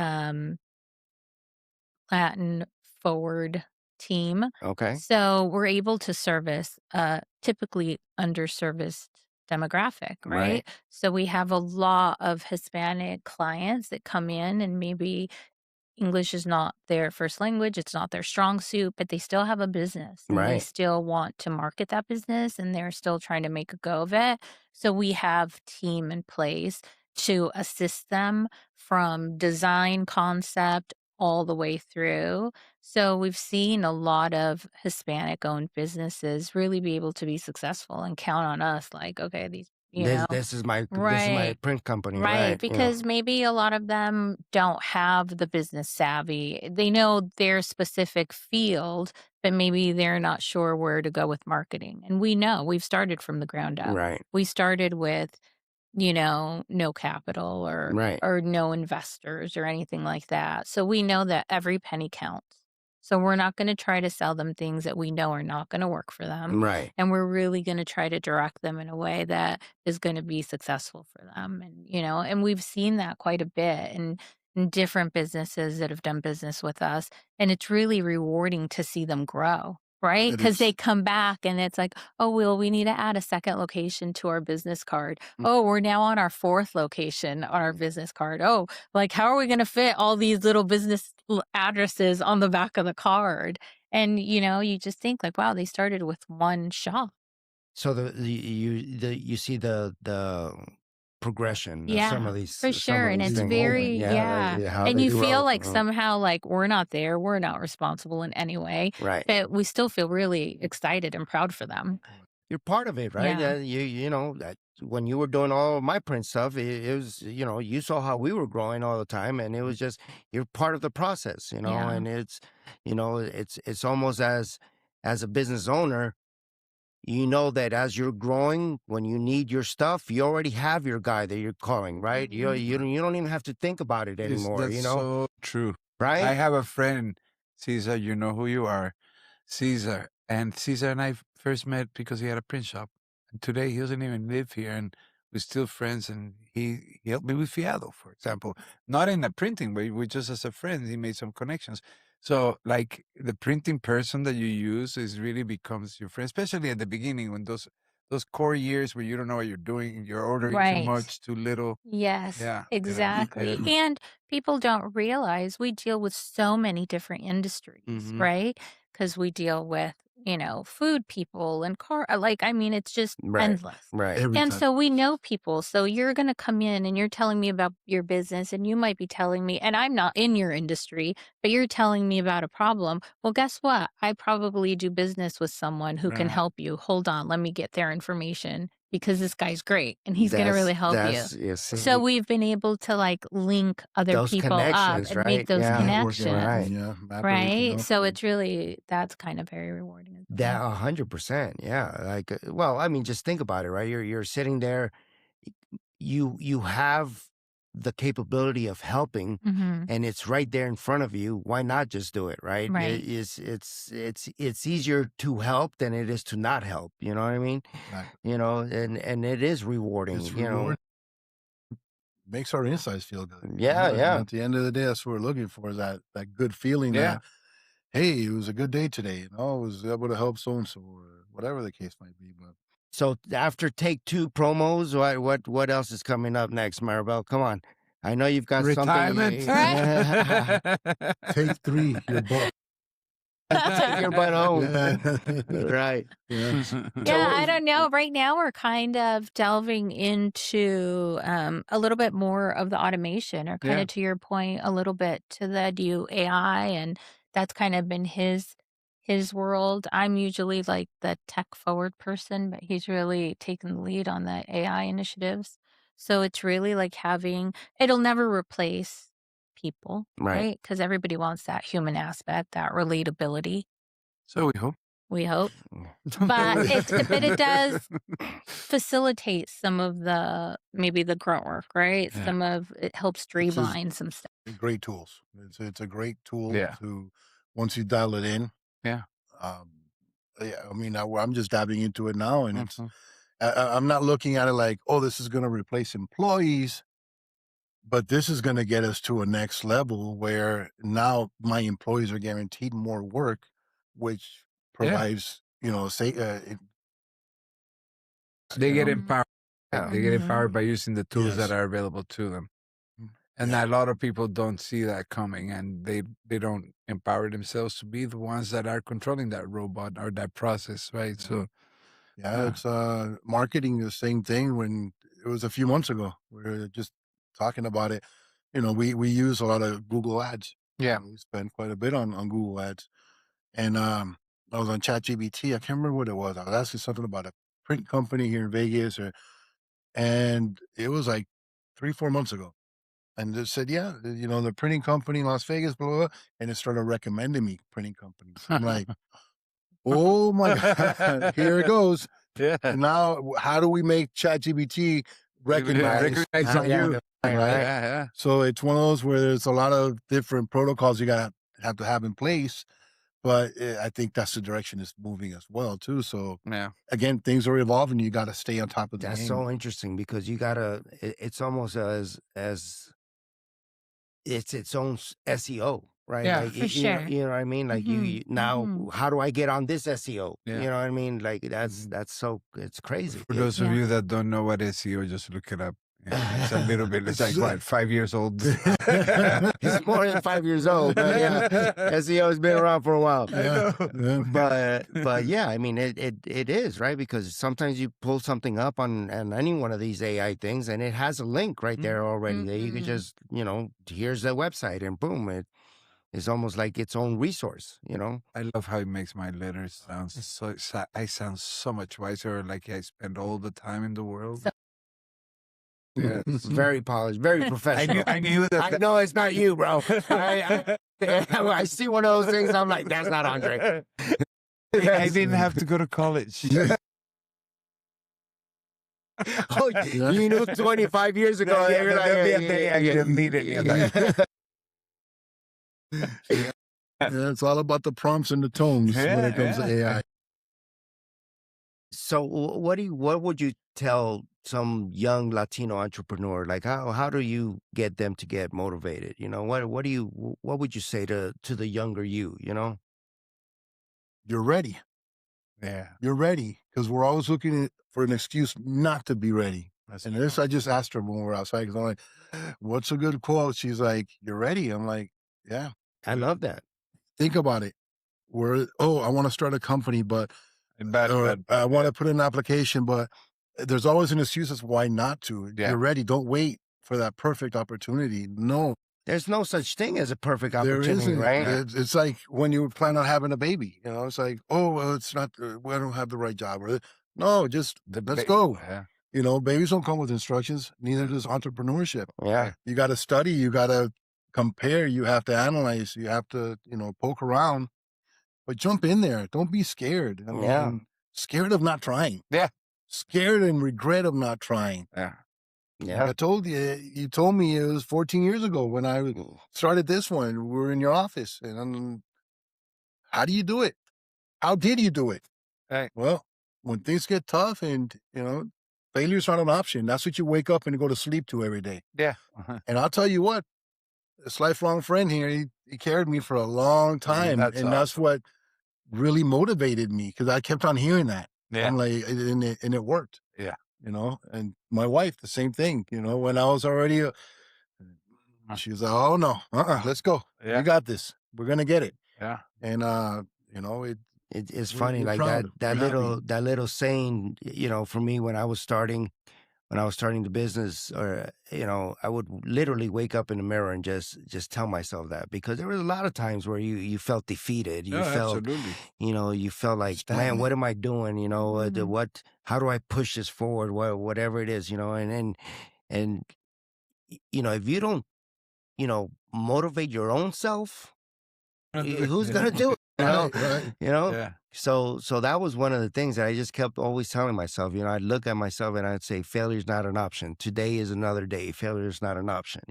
[SPEAKER 3] Latin forward team.
[SPEAKER 2] Okay.
[SPEAKER 3] So we're able to service a typically underserviced demographic, right? So we have a lot of Hispanic clients that come in and maybe English is not their first language, it's not their strong suit, but they still have a business and they still want to market that business and they're still trying to make a go of it. So we have team in place to assist them from design concept all the way through. So we've seen a lot of Hispanic-owned businesses really be able to be successful and count on us like, okay, these,
[SPEAKER 2] this is my
[SPEAKER 3] right,
[SPEAKER 2] print company,
[SPEAKER 3] right,
[SPEAKER 2] right?
[SPEAKER 3] because maybe a lot of them don't have the business savvy. They know their specific field, but maybe they're not sure where to go with marketing. And we know we've started from the ground up.
[SPEAKER 2] Right.
[SPEAKER 3] We started with no capital or no investors or anything like that. So we know that every penny counts. So we're not going to try to sell them things that we know are not going to work for them.
[SPEAKER 2] Right.
[SPEAKER 3] And we're really going to try to direct them in a way that is going to be successful for them. And, and we've seen that quite a bit in different businesses that have done business with us. And it's really rewarding to see them grow. Right? Because they come back and it's like, oh, well, we need to add a second location to our business card. Oh, we're now on our 4th location on our business card. Oh, like, how are we going to fit all these little business addresses on the back of the card? And, you just think like, wow, they started with one shop.
[SPEAKER 2] So you see the progression of some of these,
[SPEAKER 3] for sure. And it's
[SPEAKER 2] things.
[SPEAKER 3] very, and you feel like
[SPEAKER 2] grow.
[SPEAKER 3] somehow like we're not there, we're not responsible in any way,
[SPEAKER 2] Right.
[SPEAKER 3] but we still feel really excited and proud for them.
[SPEAKER 2] You're part of it, right?
[SPEAKER 3] Yeah.
[SPEAKER 2] You know that when you were doing all of my print stuff, it was, you saw how we were growing all the time, and it was just, you're part of the process,
[SPEAKER 3] Yeah.
[SPEAKER 2] and it's, it's almost as a business owner, that as you're growing, when you need your stuff, you already have your guy that you're calling, right? You don't even have to think about it anymore.
[SPEAKER 5] That's so true.
[SPEAKER 2] Right?
[SPEAKER 5] I have a friend, Caesar. You know who you are, Caesar. And Caesar and I first met because he had a print shop. And today he doesn't even live here, and we're still friends. And he helped me with Fiado, for example, not in the printing, but we just as a friend. He made some connections. So, like, the printing person that you use really becomes your friend, especially at the beginning when those core years where you don't know what you're doing, you're ordering too much, too little.
[SPEAKER 3] Yes,
[SPEAKER 5] Yeah,
[SPEAKER 3] exactly. And people don't realize we deal with so many different industries, right? Because we deal with, food people and it's just endless.
[SPEAKER 2] Right.
[SPEAKER 3] And so we know people. So you're going to come in and you're telling me about your business, and you might be telling me, and I'm not in your industry, but you're telling me about a problem. Well, guess what? I probably do business with someone who can help you. Hold on, let me get their information, because this guy's great and he's going to really help you. So we've been able to like link other
[SPEAKER 2] those
[SPEAKER 3] people up and make those connections. Right. So it's really, that's kind of very rewarding.
[SPEAKER 2] That 100%. Yeah. Like, well, I mean, just think about it, right? You're sitting there, you have the capability of helping, and it's right there in front of you. Why not just do it, right?
[SPEAKER 3] Right.
[SPEAKER 2] It's easier to help than it is to not help. You know what I mean?
[SPEAKER 4] Right.
[SPEAKER 2] And it is rewarding.
[SPEAKER 4] It's rewarding. Makes our insides feel good.
[SPEAKER 2] Yeah.
[SPEAKER 4] And at the end of the day, that's what we're looking for, is that good feeling that, hey, it was a good day today. I was able to help so-and-so, or whatever the case might be. But
[SPEAKER 2] so after take 2 promos, what else is coming up next, Marybel? Come on. I know you've got
[SPEAKER 5] retirement.
[SPEAKER 2] Something.
[SPEAKER 4] Take 3, your butt.
[SPEAKER 2] Take your butt home. Right.
[SPEAKER 3] Yeah, I don't know. Right now, we're kind of delving into a little bit more of the automation, or kind of to your point, a little bit to the new AI, and that's kind of been his world. I'm usually like the tech forward person, but he's really taken the lead on the AI initiatives. So it's really like it'll never replace people, right? Because everybody wants that human aspect, that relatability.
[SPEAKER 5] So we hope.
[SPEAKER 3] We hope. But it does facilitate some of maybe the grunt work, right?
[SPEAKER 5] Yeah.
[SPEAKER 3] It helps streamline some stuff.
[SPEAKER 4] Great tools. It's a great tool to, once you dial it in.
[SPEAKER 5] Yeah.
[SPEAKER 4] I mean, I'm just diving into it now, and I'm not looking at it like, oh, this is going to replace employees, but this is going to get us to a next level where now my employees are guaranteed more work, which provides,
[SPEAKER 5] they get empowered. They get empowered by using the tools that are available to them. And a lot of people don't see that coming, and they don't empower themselves to be the ones that are controlling that robot or that process, right? So,
[SPEAKER 4] it's marketing the same thing. When it was a few months ago, where just talking about it. We use a lot of Google Ads.
[SPEAKER 5] Yeah.
[SPEAKER 4] We spend quite a bit on Google Ads. And I was on ChatGPT. I can't remember what it was. I was asking something about a print company here in Vegas, and it was like 3-4 months ago. And it said, yeah, the printing company in Las Vegas, blah, blah, blah. And it started recommending me printing companies. I'm like, oh my God, here it goes.
[SPEAKER 5] Yeah.
[SPEAKER 4] And now, how do we make ChatGPT recognize
[SPEAKER 5] you?
[SPEAKER 4] right?
[SPEAKER 5] Yeah.
[SPEAKER 4] So it's one of those where there's a lot of different protocols you have to have in place. But I think that's the direction it's moving as well, too. So, again, things are evolving. You got to stay on top of the game.
[SPEAKER 2] That's so interesting because you got to, it's almost as it's its own SEO, right?
[SPEAKER 3] Yeah,
[SPEAKER 2] like,
[SPEAKER 3] for sure.
[SPEAKER 2] You know what I mean? Like you now, how do do I get on this SEO?
[SPEAKER 5] Yeah.
[SPEAKER 2] You know what I mean? Like that's so, it's crazy.
[SPEAKER 5] For those of you that don't know what SEO, just look it up. It's a little bit, it's like what, 5 years old?
[SPEAKER 2] It's more than 5 years old, but yeah, SEO has been around for a while. But yeah, I mean, it is, right? Because sometimes you pull something up on any one of these AI things and it has a link right there already that you can just, here's the website and boom, it's almost like its own resource,
[SPEAKER 5] I love how it makes my letters sound so, I sound so much wiser, like I spend all the time in the world.
[SPEAKER 2] Yeah, it's very polished, very professional.
[SPEAKER 5] I knew that.
[SPEAKER 2] I know it's not you, bro. I see one of those things, I'm like, that's not Andre.
[SPEAKER 5] I didn't have to go to college.
[SPEAKER 2] Oh, you knew 25 years ago.
[SPEAKER 5] I didn't need it.
[SPEAKER 4] It's all about the prompts and the tones when it comes to AI.
[SPEAKER 2] So what would you tell some young Latino entrepreneur? Like how do you get them to get motivated? What would you say to the younger you,
[SPEAKER 4] You're ready.
[SPEAKER 5] Yeah.
[SPEAKER 4] You're ready. Because we're always looking for an excuse not to be ready. And this, I just asked her when we were outside, because I'm like, what's a good quote? She's like, you're ready. I'm like, yeah.
[SPEAKER 2] I love that.
[SPEAKER 4] Think about it. I want to start a company, but I want to put in an application, but there's always an excuse as why not to. Yeah. You're ready. Don't wait for that perfect opportunity. No.
[SPEAKER 2] There's no such thing as a perfect opportunity, right?
[SPEAKER 4] It's like when you plan on having a baby. It's like, it's not, we don't have the right job. No, just let's go. Yeah. Babies don't come with instructions. Neither does entrepreneurship.
[SPEAKER 2] Yeah.
[SPEAKER 4] You got to study. You got to compare. You have to analyze. You have to, poke around. But jump in there. Don't be scared. I mean, scared of not trying.
[SPEAKER 5] Yeah.
[SPEAKER 4] Scared and regret of not trying.
[SPEAKER 5] Yeah.
[SPEAKER 2] Yeah.
[SPEAKER 4] Like I told you told me it was 14 years ago when I started this one. We were in your office. And how do you do it? How did you do it?
[SPEAKER 5] Right.
[SPEAKER 4] Well, when things get tough and, failure's not an option. That's what you wake up and go to sleep to every day.
[SPEAKER 5] Yeah.
[SPEAKER 4] And I'll tell you what, this lifelong friend here, he carried me for a long time. That's what really motivated me, because I kept on hearing that.
[SPEAKER 5] Yeah.
[SPEAKER 4] I'm like, and it worked.
[SPEAKER 5] Yeah.
[SPEAKER 4] And my wife, the same thing. When I was already, she was like, oh no, let's go. Yeah. You got this. We're gonna get it.
[SPEAKER 5] Yeah.
[SPEAKER 4] And
[SPEAKER 2] it's funny, like that little saying. For me, when I was starting the business, or I would literally wake up in the mirror and just tell myself that, because there was a lot of times where you felt defeated. You felt,
[SPEAKER 5] absolutely.
[SPEAKER 2] You felt like, man, what am I doing? How do I push this forward? Whatever it is, and if you don't, motivate your own self, who's gonna do it?
[SPEAKER 4] Right.
[SPEAKER 5] Yeah.
[SPEAKER 2] So that was one of the things that I just kept always telling myself. I'd look at myself and I'd say, failure's not an option. Today is another day. Failure's not an option,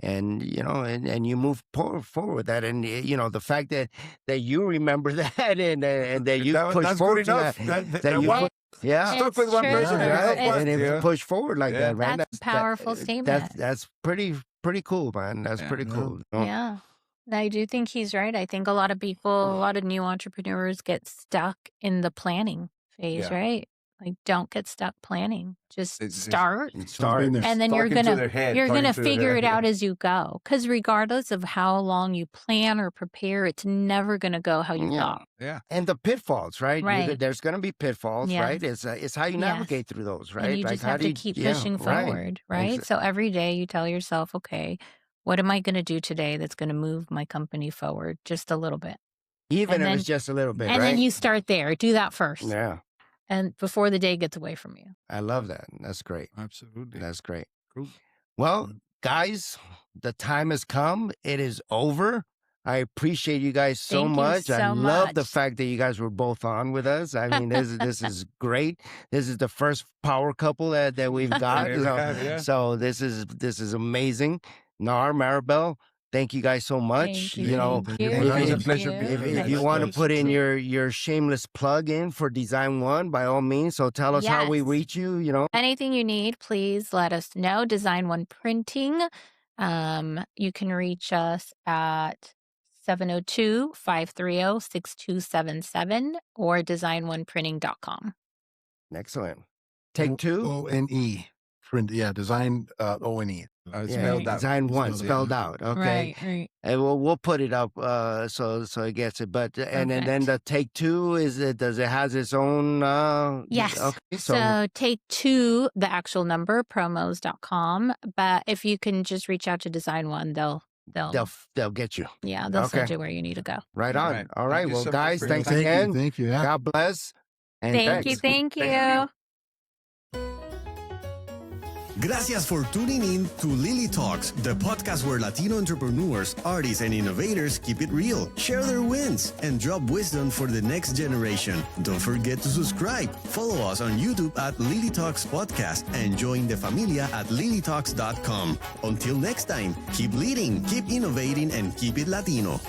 [SPEAKER 2] and, and you move forward with that. And, the fact that you remember that and that you push forward to that.
[SPEAKER 5] Stuck with one person.
[SPEAKER 2] And if push forward like that, man.
[SPEAKER 3] That's a powerful statement.
[SPEAKER 2] That's pretty cool, man. That's pretty cool.
[SPEAKER 3] Yeah. I do think he's right. I think a lot of people, a lot of new entrepreneurs get stuck in the planning phase, right? Like, don't get stuck planning. Just start.
[SPEAKER 2] Start.
[SPEAKER 3] And then you're gonna figure it out as you go. Because regardless of how long you plan or prepare, it's never gonna go how you thought.
[SPEAKER 5] Yeah.
[SPEAKER 2] And the pitfalls, right?
[SPEAKER 3] Right.
[SPEAKER 2] There's going to be pitfalls,
[SPEAKER 3] Yeah.
[SPEAKER 2] right? It's how you navigate through those, right?
[SPEAKER 3] And you just have to keep pushing forward, right? So every day you tell yourself, okay, what am I going to do today that's going to move my company forward just a little bit?
[SPEAKER 2] Even if it's just a little bit,
[SPEAKER 3] and
[SPEAKER 2] right?
[SPEAKER 3] then you start there. Do that first.
[SPEAKER 2] Yeah.
[SPEAKER 3] And before the day gets away from you.
[SPEAKER 2] I love that. That's great.
[SPEAKER 5] Absolutely.
[SPEAKER 2] That's great.
[SPEAKER 5] Cool.
[SPEAKER 2] Well, guys, the time has come. It is over. I appreciate you guys so much. I love the fact that you guys were both on with us. I mean, this is great. This is the first power couple that we've got. So this is amazing. Nar, Marybel, thank you guys so much.
[SPEAKER 3] Thank you.
[SPEAKER 5] It was a pleasure.
[SPEAKER 2] If you want to put in your shameless plug in for Design One, by all means. So tell us how we reach you.
[SPEAKER 3] Anything you need, please let us know. Design One Printing. You can reach us at 702-530-6277 or design1printing.com.
[SPEAKER 2] Excellent. Take two.
[SPEAKER 4] O-N-E. Print, design O-N-E.
[SPEAKER 5] Spelled out.
[SPEAKER 2] Design One, spelled out. Okay.
[SPEAKER 3] Right.
[SPEAKER 2] And we'll put it up so it gets it. But and then the Take Two does it has its own
[SPEAKER 3] Yes.
[SPEAKER 2] Okay.
[SPEAKER 3] So Take Two, the actual number, promos.com. But if you can just reach out to Design One, they'll
[SPEAKER 2] get you.
[SPEAKER 3] Yeah, they'll send you where you need to go.
[SPEAKER 2] Right on. All right. Well, guys, thanks
[SPEAKER 4] Thank
[SPEAKER 2] again.
[SPEAKER 4] Thank you. Yeah.
[SPEAKER 2] God bless. And
[SPEAKER 3] Thank you.
[SPEAKER 1] Gracias for tuning in to LILI Talks, the podcast where Latino entrepreneurs, artists, and innovators keep it real, share their wins, and drop wisdom for the next generation. Don't forget to subscribe. Follow us on YouTube at LILI Talks Podcast and join the familia at lilitalks.com. Until next time, keep leading, keep innovating, and keep it Latino.